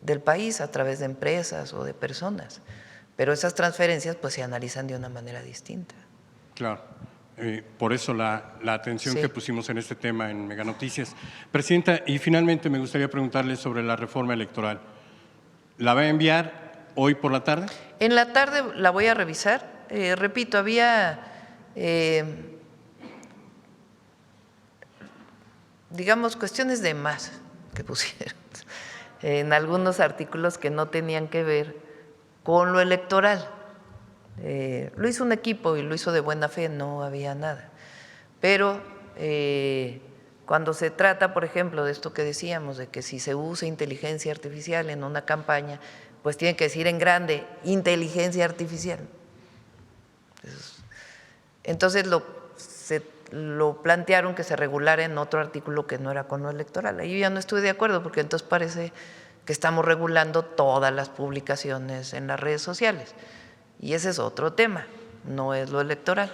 del país a través de empresas o de personas, pero esas transferencias pues se analizan de una manera distinta. Claro, por eso la atención Sí. que pusimos en este tema en Mega Noticias. Presidenta, y finalmente me gustaría preguntarle sobre la reforma electoral. ¿La va a enviar hoy por la tarde? En la tarde la voy a revisar. Repito, había, digamos, cuestiones de más que pusieron en algunos artículos que no tenían que ver con lo electoral. Lo hizo un equipo y lo hizo de buena fe, no había nada. Pero cuando se trata, por ejemplo, de esto que decíamos, de que si se usa inteligencia artificial en una campaña, pues tiene que decir en grande, inteligencia artificial. Entonces lo plantearon que se regulara en otro artículo que no era con lo electoral. Ahí yo ya no estoy de acuerdo porque entonces parece que estamos regulando todas las publicaciones en las redes sociales y ese es otro tema, no es lo electoral.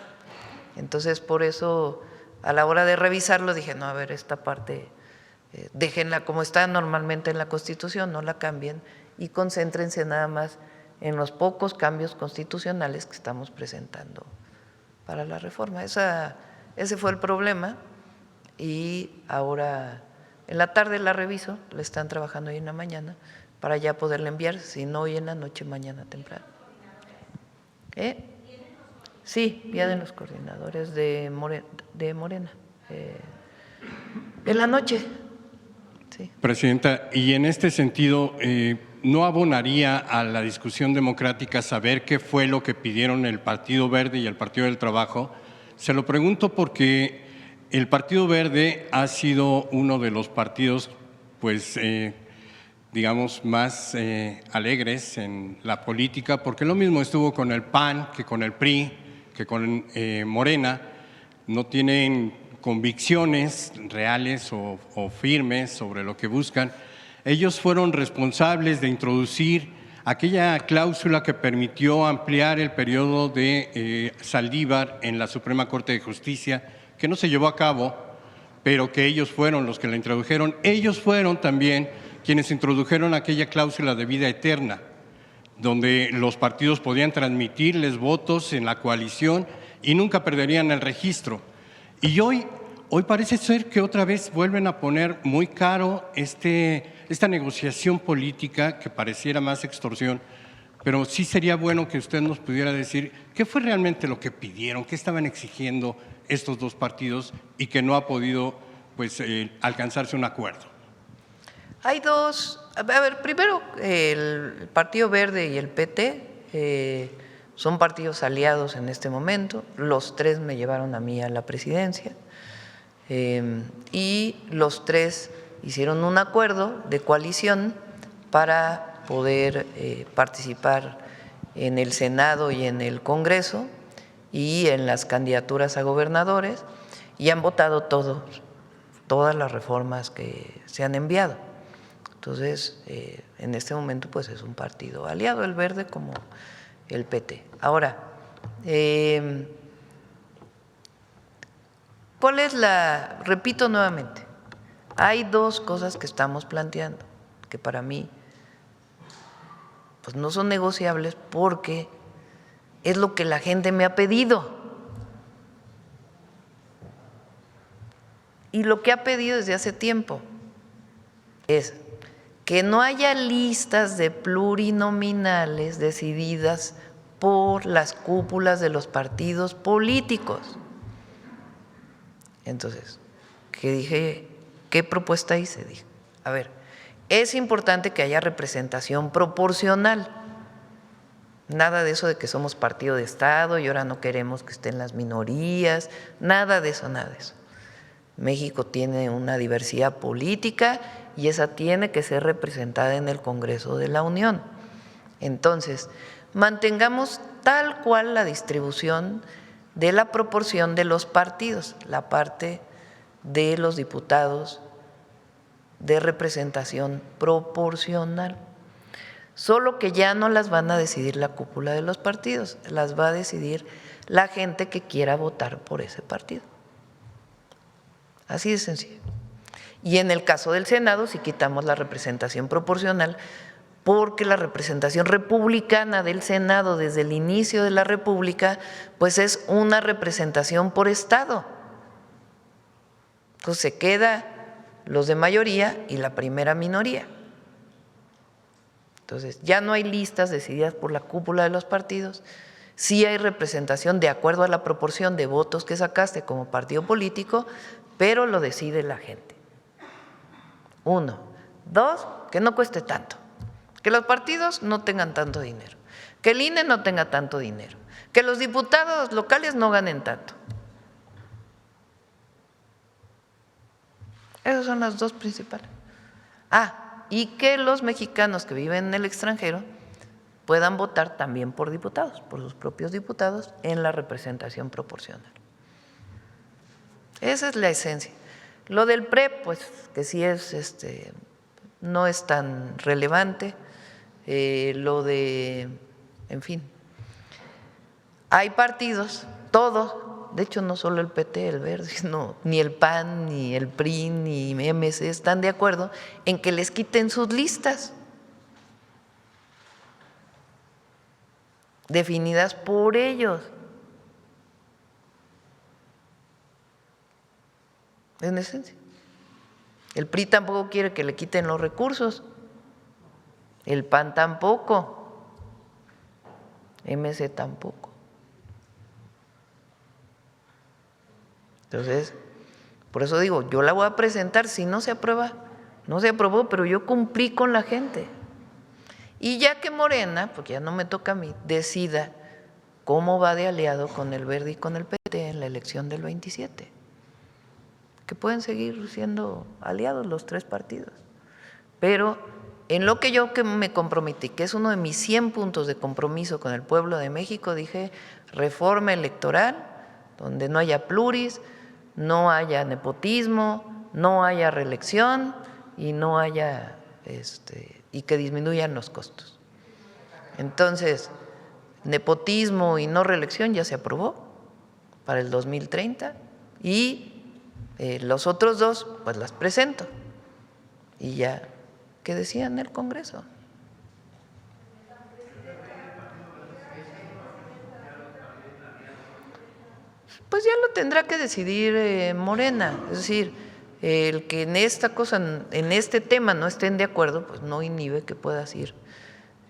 Entonces por eso a la hora de revisarlo dije, no, a ver, esta parte déjenla como está normalmente en la Constitución, no la cambien y concéntrense nada más en los pocos cambios constitucionales que estamos presentando para la reforma. Ese fue el problema y ahora en la tarde la reviso, la están trabajando hoy en la mañana para ya poderla enviar, si no hoy en la noche, mañana temprano. Sí, vienen los coordinadores de Morena. En la noche. Sí. Presidenta, y en este sentido, ¿no abonaría a la discusión democrática saber qué fue lo que pidieron el Partido Verde y el Partido del Trabajo? Se lo pregunto porque el Partido Verde ha sido uno de los partidos, pues, digamos, más alegres en la política, porque lo mismo estuvo con el PAN que con el PRI, que con Morena, no tienen convicciones reales o firmes sobre lo que buscan. Ellos fueron responsables de introducir aquella cláusula que permitió ampliar el periodo de Saldívar en la Suprema Corte de Justicia, que no se llevó a cabo, pero que ellos fueron los que la introdujeron. Ellos fueron también quienes introdujeron aquella cláusula de vida eterna, donde los partidos podían transmitirles votos en la coalición y nunca perderían el registro. Y hoy parece ser que otra vez vuelven a poner muy caro esta negociación política que pareciera más extorsión, pero sí sería bueno que usted nos pudiera decir qué fue realmente lo que pidieron, qué estaban exigiendo estos dos partidos y que no ha podido pues, alcanzarse un acuerdo. Hay dos, a ver, primero el Partido Verde y el PT son partidos aliados en este momento, los tres me llevaron a mí a la presidencia y los tres hicieron un acuerdo de coalición para poder participar en el Senado y en el Congreso y en las candidaturas a gobernadores y han votado todas las reformas que se han enviado. Entonces, en este momento pues es un partido aliado, el Verde como el PT. Ahora, ¿cuál es la? Repito nuevamente, hay dos cosas que estamos planteando que para mí pues no son negociables porque es lo que la gente me ha pedido. Y lo que ha pedido desde hace tiempo es que no haya listas de plurinominales decididas por las cúpulas de los partidos políticos. Entonces, ¿qué dije? ¿Qué propuesta hice? Dije, a ver, es importante que haya representación proporcional. Nada de eso de que somos partido de Estado y ahora no queremos que estén las minorías, nada de eso, nada de eso. México tiene una diversidad política y esa tiene que ser representada en el Congreso de la Unión. Entonces, mantengamos tal cual la distribución de la proporción de los partidos, la parte de los diputados de representación proporcional. Solo que ya no las van a decidir la cúpula de los partidos, las va a decidir la gente que quiera votar por ese partido. Así de sencillo. Y en el caso del Senado, si quitamos la representación proporcional, porque la representación republicana del Senado desde el inicio de la República, pues es una representación por estado. Entonces se queda los de mayoría y la primera minoría. Entonces ya no hay listas decididas por la cúpula de los partidos, sí hay representación de acuerdo a la proporción de votos que sacaste como partido político, pero lo decide la gente. 1. 2, que no cueste tanto. Que los partidos no tengan tanto dinero, que el INE no tenga tanto dinero, que los diputados locales no ganen tanto. Esas son las dos principales. Y que los mexicanos que viven en el extranjero puedan votar también por diputados, por sus propios diputados, en la representación proporcional. Esa es la esencia. Lo del PRE, pues que sí es, no es tan relevante. Lo de, en fin, hay partidos, todos, de hecho no solo el PT, el Verde, no, ni el PAN, ni el PRI, ni MC están de acuerdo en que les quiten sus listas definidas por ellos. En esencia. El PRI tampoco quiere que le quiten los recursos. El PAN tampoco, MC tampoco. Entonces, por eso digo, yo la voy a presentar, si no se aprueba, no se aprobó, pero yo cumplí con la gente. Y ya que Morena, porque ya no me toca a mí, decida cómo va de aliado con el Verde y con el PT en la elección del 27, que pueden seguir siendo aliados los tres partidos, pero en lo que yo me comprometí, que es uno de mis 100 puntos de compromiso con el pueblo de México, dije reforma electoral, donde no haya pluris, no haya nepotismo, no haya reelección y no haya y que disminuyan los costos. Entonces, nepotismo y no reelección ya se aprobó para el 2030 y los otros dos, pues las presento y ya que decían en el Congreso. Pues ya lo tendrá que decidir Morena, es decir, el que en esta cosa, en este tema no estén de acuerdo, pues no inhibe que puedas ir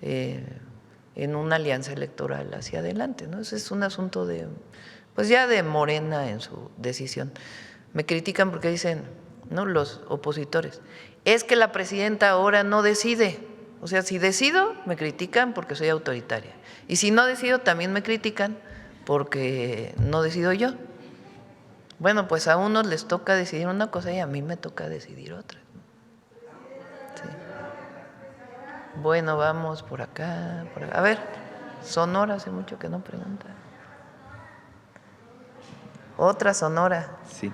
en una alianza electoral hacia adelante, ¿no? Ese es un asunto de, pues ya de Morena en su decisión. Me critican porque dicen, ¿no?, los opositores, es que la presidenta ahora no decide. O sea, si decido, me critican porque soy autoritaria. Y si no decido, también me critican porque no decido yo. Bueno, pues a unos les toca decidir una cosa y a mí me toca decidir otra. Sí. Bueno, vamos por acá, por acá. A ver, Sonora, hace mucho que no pregunta. Otra Sonora. Sí.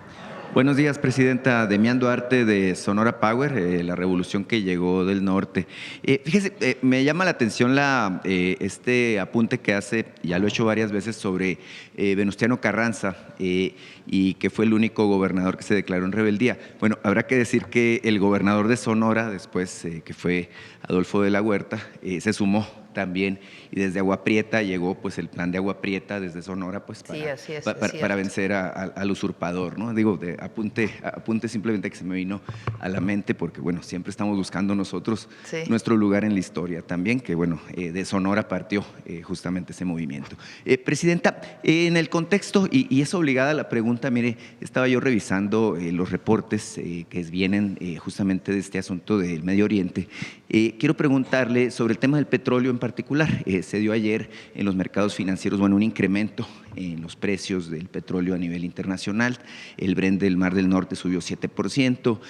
Buenos días, Presidenta. Demián Duarte, de Sonora Power, la revolución que llegó del norte. Fíjese, me llama la atención este apunte que hace, ya lo he hecho varias veces, sobre Venustiano Carranza y que fue el único gobernador que se declaró en rebeldía. Bueno, habrá que decir que el gobernador de Sonora, después que fue Adolfo de la Huerta, se sumó también, y desde Agua Prieta llegó pues el plan de Agua Prieta desde Sonora pues Sí, así es, para vencer al usurpador, ¿no? Digo, apunte simplemente que se me vino a la mente porque bueno, siempre estamos buscando nosotros nuestro lugar en la historia también, que bueno, de Sonora partió justamente ese movimiento. Presidenta, en el contexto, y es obligada la pregunta, mire, estaba yo revisando los reportes que vienen justamente de este asunto del Medio Oriente. Quiero preguntarle sobre el tema del petróleo en particular. Se dio ayer en los mercados financieros, bueno, un incremento en los precios del petróleo a nivel internacional. El Brent del Mar del Norte subió 7%.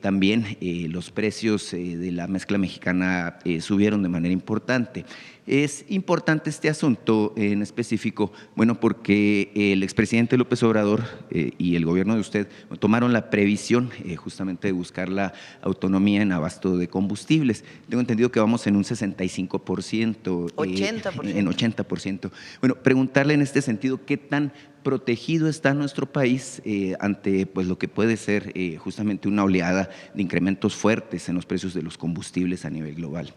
También los precios de la mezcla mexicana subieron de manera importante. Es importante este asunto en específico, bueno, porque el expresidente López Obrador y el gobierno de usted tomaron la previsión justamente de buscar la autonomía en abasto de combustibles. Tengo entendido que vamos en un 65%. 80%. En 80%. Bueno, preguntarle en este sentido, ¿qué tan protegido está nuestro país ante pues, lo que puede ser justamente una oleada de incrementos fuertes en los precios de los combustibles a nivel global?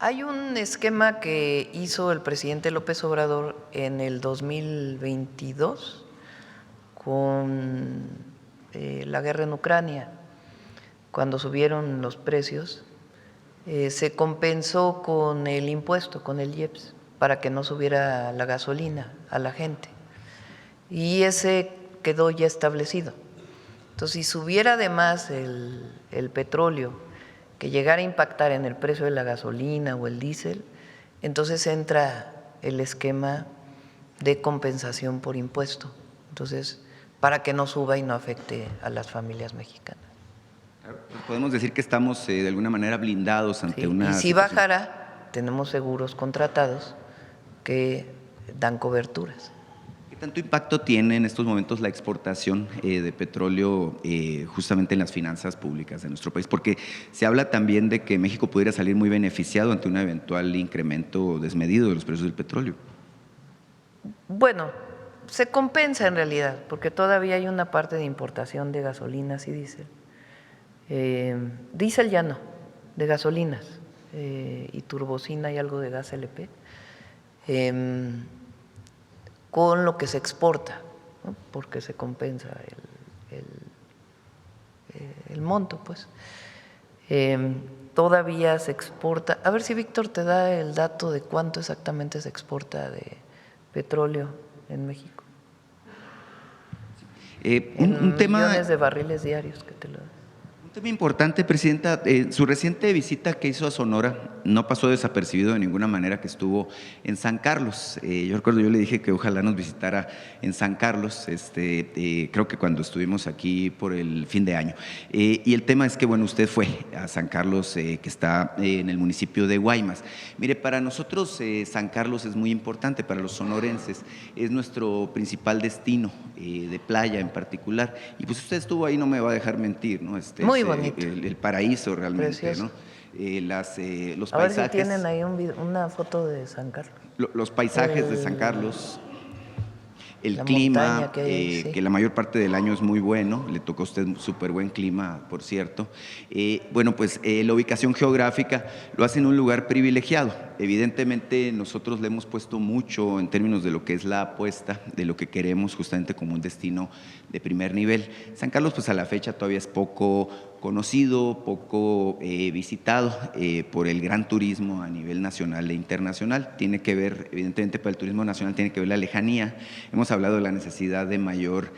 Hay un esquema que hizo el presidente López Obrador en el 2022 con la guerra en Ucrania, cuando subieron los precios, se compensó con el impuesto, con el IEPS, para que no subiera la gasolina a la gente. Y ese quedó ya establecido. Entonces, si subiera además el petróleo, que llegara a impactar en el precio de la gasolina o el diésel, entonces entra el esquema de compensación por impuesto. Entonces, para que no suba y no afecte a las familias mexicanas. Podemos decir que estamos de alguna manera blindados ante una… Y si bajara, tenemos seguros contratados que dan coberturas. ¿Qué tanto impacto tiene en estos momentos la exportación de petróleo justamente en las finanzas públicas de nuestro país? Porque se habla también de que México pudiera salir muy beneficiado ante un eventual incremento desmedido de los precios del petróleo. Bueno, se compensa en realidad, porque todavía hay una parte de importación de gasolinas y diésel. Diésel ya no, de gasolinas y turbocina y algo de gas LP. Con lo que se exporta, ¿no? Porque se compensa el monto, pues. Todavía se exporta. A ver si Víctor te da el dato de cuánto exactamente se exporta de petróleo en México. Un tema… millones de barriles diarios que te lo dan. Un tema importante, Presidenta, su reciente visita que hizo a Sonora no pasó desapercibido de ninguna manera, que estuvo en San Carlos. Yo recuerdo, yo le dije que ojalá nos visitara en San Carlos, creo que cuando estuvimos aquí por el fin de año. Y el tema es que, bueno, usted fue a San Carlos, que está en el municipio de Guaymas. Mire, para nosotros San Carlos es muy importante, para los sonorenses, es nuestro principal destino de playa en particular. Y pues usted estuvo ahí, no me va a dejar mentir, ¿no? Muy bonito. El paraíso realmente, precioso, ¿no? Los a paisajes. ver si tienen ahí una foto de San Carlos. Los paisajes de San Carlos, el la clima, montaña que hay, sí. que la mayor parte del año es muy bueno, le tocó a usted súper buen clima, por cierto. Bueno, pues la ubicación geográfica lo hace en un lugar privilegiado. Evidentemente nosotros le hemos puesto mucho en términos de lo que es la apuesta, de lo que queremos justamente como un destino de primer nivel. San Carlos, pues a la fecha todavía es poco conocido, poco visitado por el gran turismo a nivel nacional e internacional. Tiene que ver, evidentemente para el turismo nacional tiene que ver la lejanía. Hemos hablado de la necesidad de mayor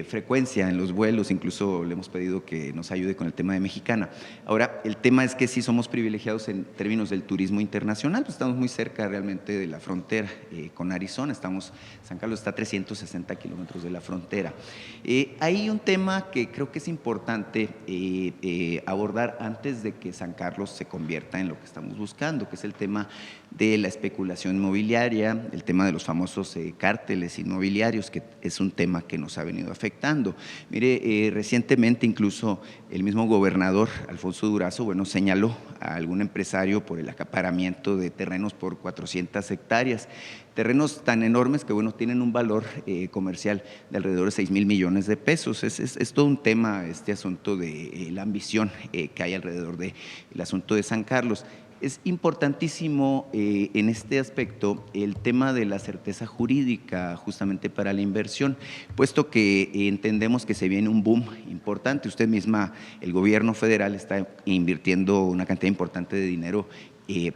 frecuencia en los vuelos, incluso le hemos pedido que nos ayude con el tema de Mexicana. Ahora, el tema es que sí somos privilegiados en términos del turismo internacional, pues estamos muy cerca realmente de la frontera con Arizona, San Carlos está a 360 kilómetros de la frontera. Hay un tema que creo que es importante abordar antes de que San Carlos se convierta en lo que estamos buscando, que es el tema de la especulación inmobiliaria, el tema de los famosos cárteles inmobiliarios, que es un tema que nos ha venido afectando. Mire, recientemente incluso el mismo gobernador Alfonso Durazo, bueno, señaló a algún empresario por el acaparamiento de terrenos por 400 hectáreas, terrenos tan enormes que, bueno, tienen un valor comercial de alrededor de 6,000 millones de pesos. Es todo un tema este asunto de la ambición que hay alrededor del asunto de San Carlos. Es importantísimo en este aspecto el tema de la certeza jurídica justamente para la inversión, puesto que entendemos que se viene un boom importante. Usted misma, el gobierno federal está invirtiendo una cantidad importante de dinero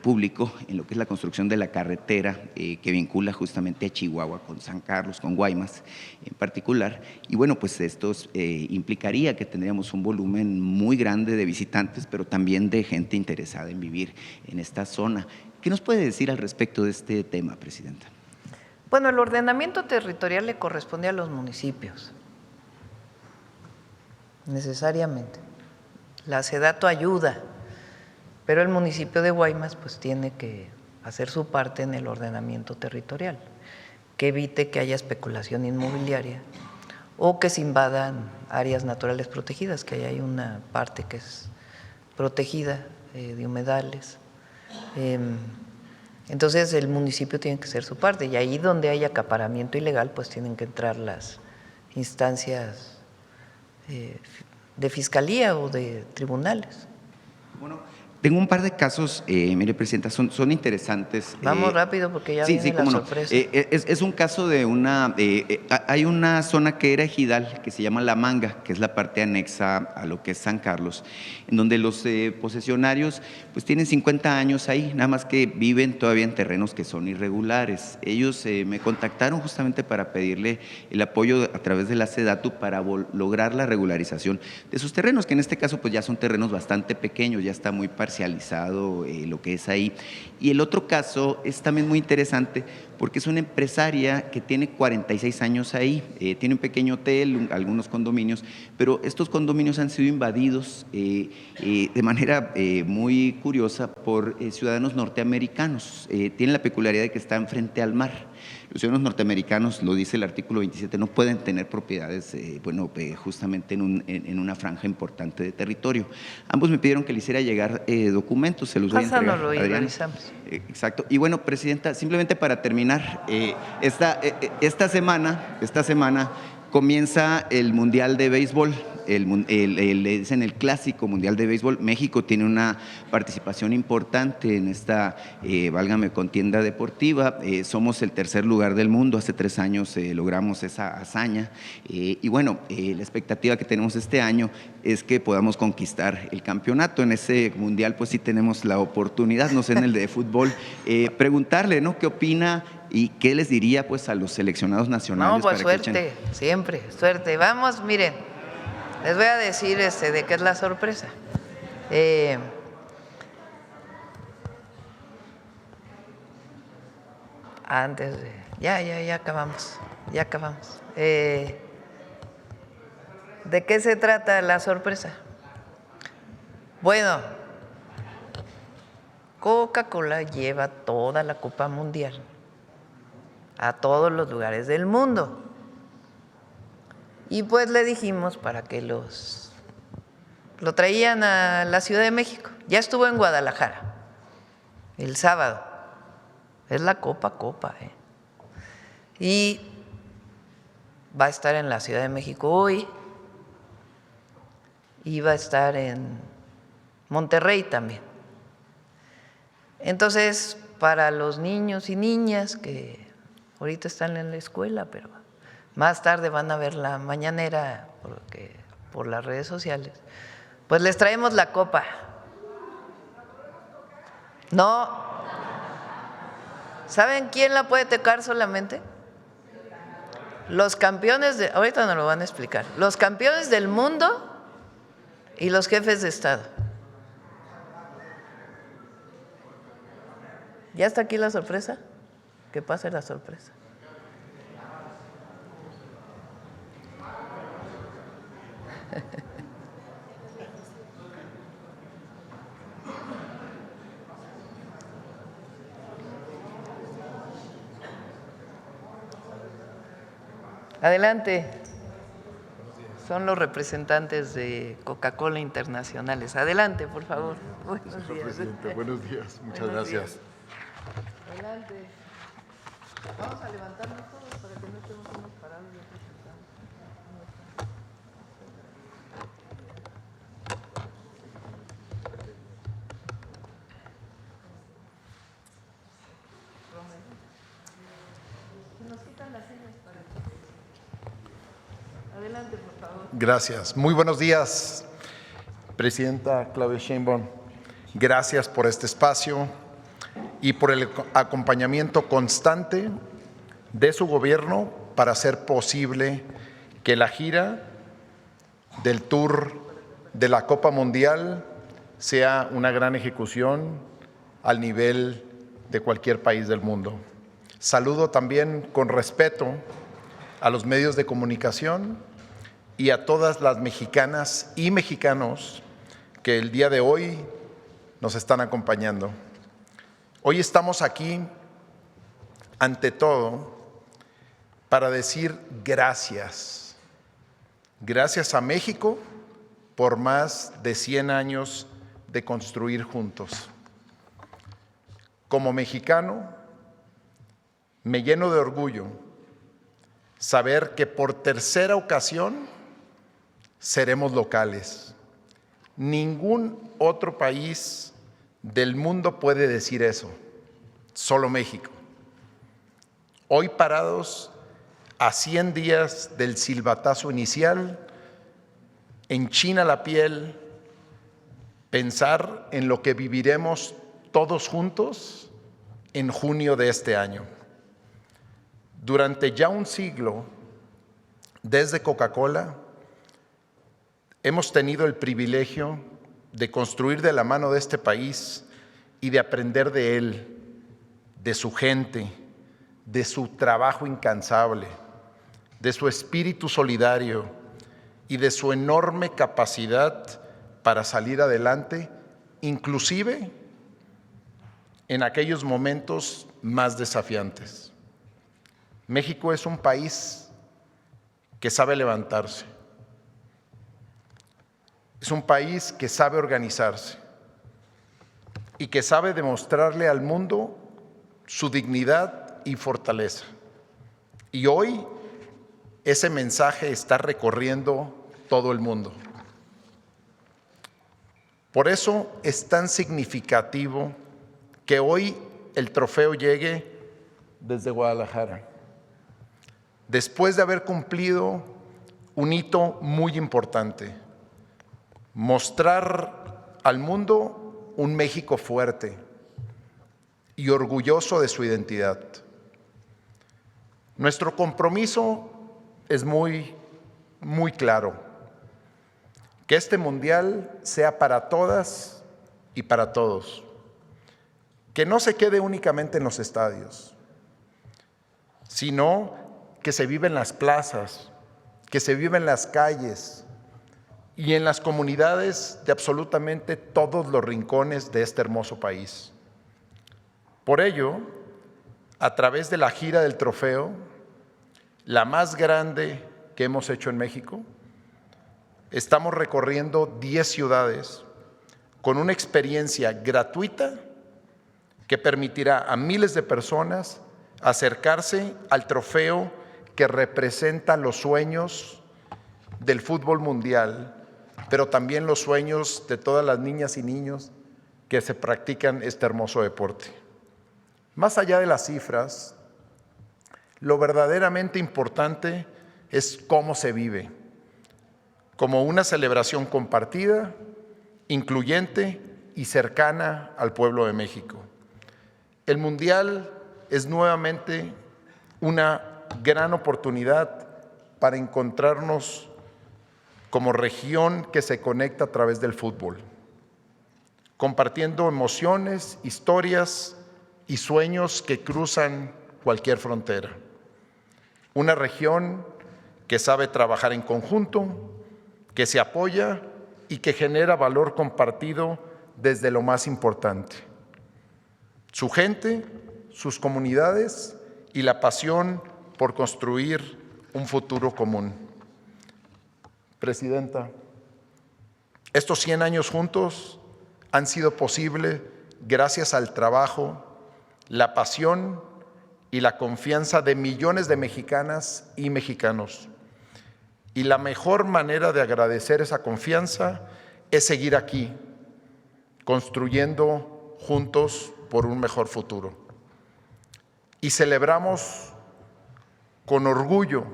público en lo que es la construcción de la carretera que vincula justamente a Chihuahua con San Carlos, con Guaymas en particular. Y bueno, pues esto implicaría que tendríamos un volumen muy grande de visitantes, pero también de gente interesada en vivir en esta zona. ¿Qué nos puede decir al respecto de este tema, Presidenta? Bueno, el ordenamiento territorial le corresponde a los municipios, necesariamente. La SEDATU ayuda, pero el municipio de Guaymas pues tiene que hacer su parte en el ordenamiento territorial, que evite que haya especulación inmobiliaria o que se invadan áreas naturales protegidas, que ahí hay una parte que es protegida de humedales. Entonces el municipio tiene que hacer su parte y ahí donde hay acaparamiento ilegal pues tienen que entrar las instancias de fiscalía o de tribunales. Bueno, tengo un par de casos, mire, Presidenta, son interesantes. Vamos rápido porque ya viene la sorpresa. Es un caso de hay una zona que era ejidal que se llama La Manga, que es la parte anexa a lo que es San Carlos, en donde los posesionarios pues tienen 50 años ahí, nada más que viven todavía en terrenos que son irregulares. Ellos me contactaron justamente para pedirle el apoyo a través de la SEDATU para lograr la regularización de sus terrenos, que en este caso pues ya son terrenos bastante pequeños, ya está muy parcializado lo que es ahí. Y el otro caso es también muy interesante porque es una empresaria que tiene 46 años ahí, tiene un pequeño hotel, algunos condominios, pero estos condominios han sido invadidos de manera muy curiosa por ciudadanos norteamericanos. Tienen la peculiaridad de que están frente al mar. Los ciudadanos norteamericanos, lo dice el artículo 27, no pueden tener propiedades, justamente en una franja importante de territorio. Ambos me pidieron que le hiciera llegar documentos, se los voy a entregar. Pásanoslo y Adriana. revisamos. Exacto. Y bueno, Presidenta, simplemente para terminar, esta semana comienza el Mundial de Béisbol. Le dicen el Clásico Mundial de Béisbol. México tiene una participación importante en esta, contienda deportiva. Somos el tercer lugar del mundo. Hace 3 años logramos esa hazaña. Y bueno, la expectativa que tenemos este año es que podamos conquistar el campeonato. En ese mundial, pues sí tenemos la oportunidad, no sé, en el de fútbol, preguntarle, ¿no? ¿Qué opina? ¿Y qué les diría pues a los seleccionados nacionales? No, pues suerte, siempre, suerte. Vamos, miren, les voy a decir de qué es la sorpresa. Antes de… Ya acabamos. ¿De qué se trata la sorpresa? Bueno, Coca-Cola lleva toda la Copa Mundial a todos los lugares del mundo. Y pues le dijimos para que lo traían a la Ciudad de México. Ya estuvo en Guadalajara el sábado. Es la Copa. Y va a estar en la Ciudad de México hoy. Y va a estar en Monterrey también. Entonces, para los niños y niñas que ahorita están en la escuela, pero más tarde van a ver la mañanera por las redes sociales, pues les traemos la copa. No. ¿Saben quién la puede tocar solamente? Los campeones ahorita nos lo van a explicar, los campeones del mundo y los jefes de Estado. ¿Ya está aquí la sorpresa? Que pase la sorpresa. Adelante. Son los representantes de Coca-Cola internacionales. Adelante, por favor. Buenos días. Presidente, buenos días. Muchas gracias. Adelante. Vamos a levantarnos todos para que no estemos unos parados y otros sentados. Adelante, por favor. Gracias. Muy buenos días, Presidenta Claudia Sheinbaum. Gracias por este espacio y por el acompañamiento constante de su gobierno para hacer posible que la gira del Tour de la Copa Mundial sea una gran ejecución al nivel de cualquier país del mundo. Saludo también con respeto a los medios de comunicación y a todas las mexicanas y mexicanos que el día de hoy nos están acompañando. Hoy estamos aquí, ante todo, para decir gracias. Gracias a México por más de 100 años de construir juntos. Como mexicano, me lleno de orgullo saber que por tercera ocasión seremos locales. Ningún otro país del mundo puede decir eso, solo México. Hoy parados a 100 días del silbatazo inicial, enchina la piel pensar en lo que viviremos todos juntos en junio de este año. Durante ya un siglo, desde Coca-Cola, hemos tenido el privilegio de construir de la mano de este país y de aprender de él, de su gente, de su trabajo incansable, de su espíritu solidario y de su enorme capacidad para salir adelante, inclusive en aquellos momentos más desafiantes. México es un país que sabe levantarse. Es un país que sabe organizarse y que sabe demostrarle al mundo su dignidad y fortaleza. Y hoy ese mensaje está recorriendo todo el mundo. Por eso es tan significativo que hoy el trofeo llegue desde Guadalajara, después de haber cumplido un hito muy importante: mostrar al mundo un México fuerte y orgulloso de su identidad. Nuestro compromiso es muy claro: que este mundial sea para todas y para todos, que no se quede únicamente en los estadios, sino que se vive en las plazas, que se vive en las calles y en las comunidades de absolutamente todos los rincones de este hermoso país. Por ello, a través de la gira del trofeo, la más grande que hemos hecho en México, estamos recorriendo 10 ciudades con una experiencia gratuita que permitirá a miles de personas acercarse al trofeo que representa los sueños del fútbol mundial, pero también los sueños de todas las niñas y niños que se practican este hermoso deporte. Más allá de las cifras, lo verdaderamente importante es cómo se vive, como una celebración compartida, incluyente y cercana al pueblo de México. El Mundial es nuevamente una gran oportunidad para encontrarnos como región que se conecta a través del fútbol, compartiendo emociones, historias y sueños que cruzan cualquier frontera. Una región que sabe trabajar en conjunto, que se apoya y que genera valor compartido desde lo más importante: su gente, sus comunidades y la pasión por construir un futuro común. Presidenta, estos 100 años juntos han sido posible gracias al trabajo, la pasión y la confianza de millones de mexicanas y mexicanos. Y la mejor manera de agradecer esa confianza es seguir aquí, construyendo juntos por un mejor futuro. Y celebramos con orgullo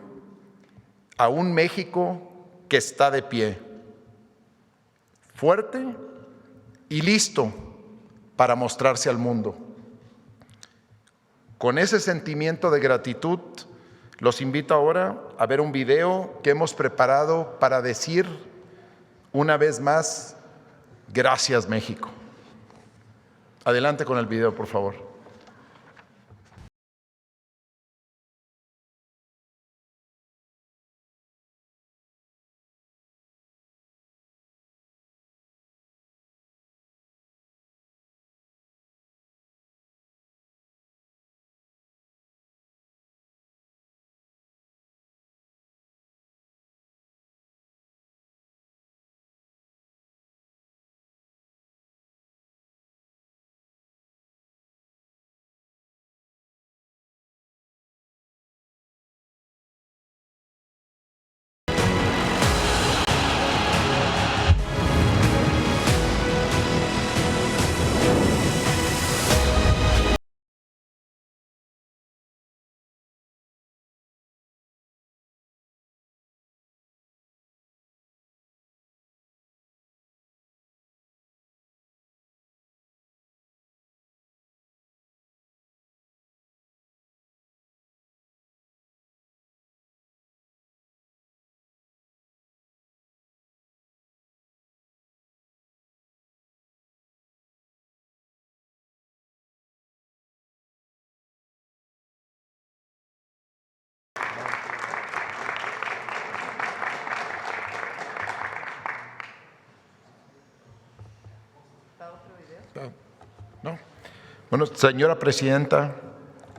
a un México que está de pie, fuerte y listo para mostrarse al mundo. Con ese sentimiento de gratitud, los invito ahora a ver un video que hemos preparado para decir una vez más, gracias México. Adelante con el video, por favor. ¿No? Bueno, señora presidenta,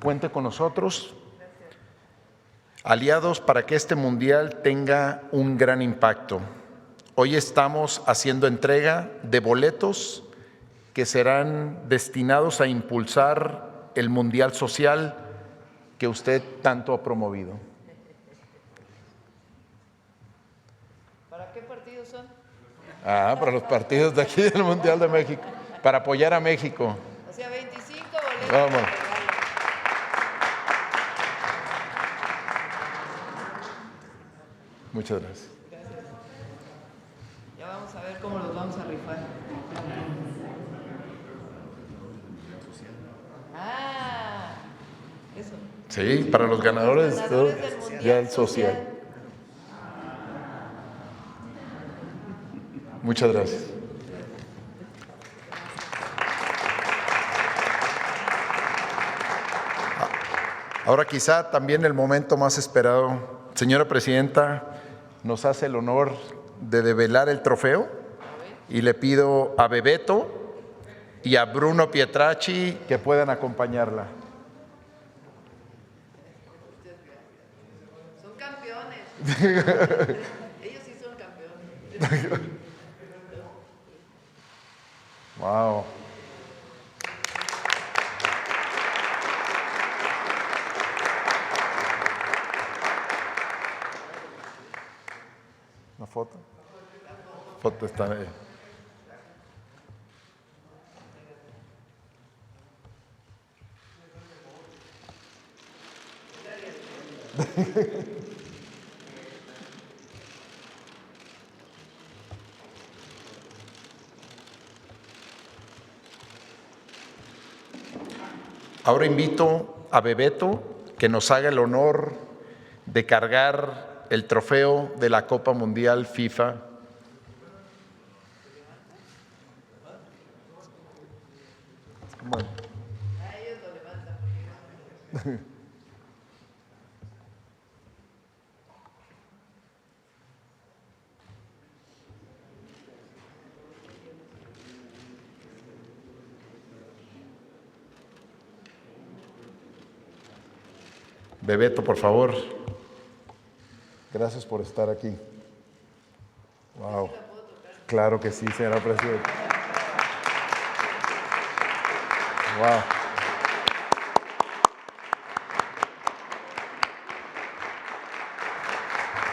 cuente con nosotros, aliados para que este mundial tenga un gran impacto. Hoy estamos haciendo entrega de boletos que serán destinados a impulsar el mundial social que usted tanto ha promovido. ¿Para qué partidos son? Para los partidos de aquí del Mundial de México, para apoyar a México. O sea, 25 boletos. Vamos. Muchas gracias. Ya vamos a ver cómo los vamos a rifar. Eso. Sí, para los ganadores, Ganadores del Mundial social. Muchas gracias. Ahora quizá también el momento más esperado. Señora Presidenta, nos hace el honor de develar el trofeo y le pido a Bebeto y a Bruno Pietracci que puedan acompañarla. Son campeones. Ellos sí son campeones. Wow. ¿Una foto? Foto está ahí. Ahora invito a Bebeto que nos haga el honor de cargar el trofeo de la Copa Mundial FIFA. Bueno. Bebeto, por favor. Gracias por estar aquí. Wow. Claro que sí, señora presidenta. Wow.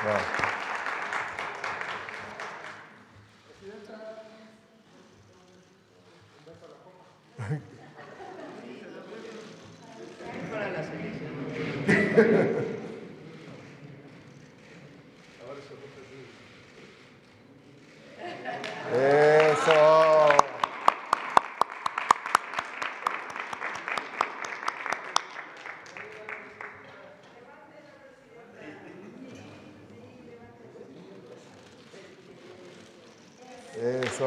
Wow. Eso. Eso.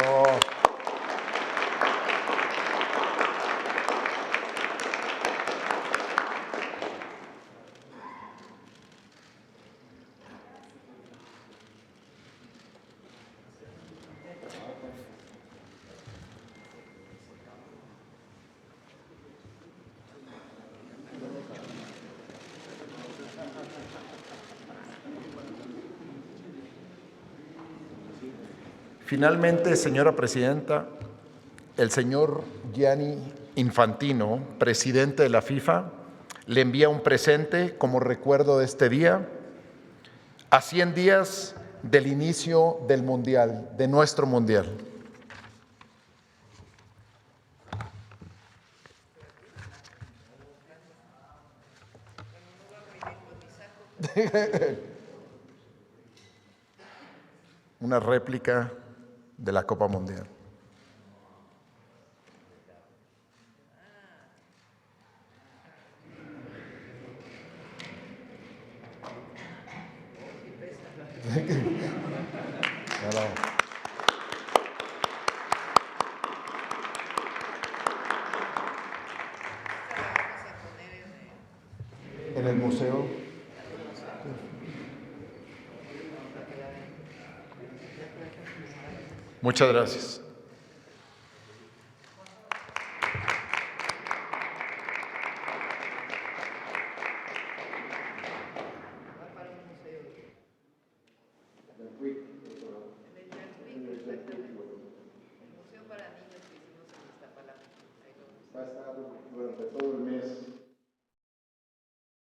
Finalmente, señora presidenta, el señor Gianni Infantino, presidente de la FIFA, le envía un presente como recuerdo de este día, a 100 días del inicio del Mundial, de nuestro Mundial. Una réplica de la Copa Mundial. En el museo. Muchas gracias.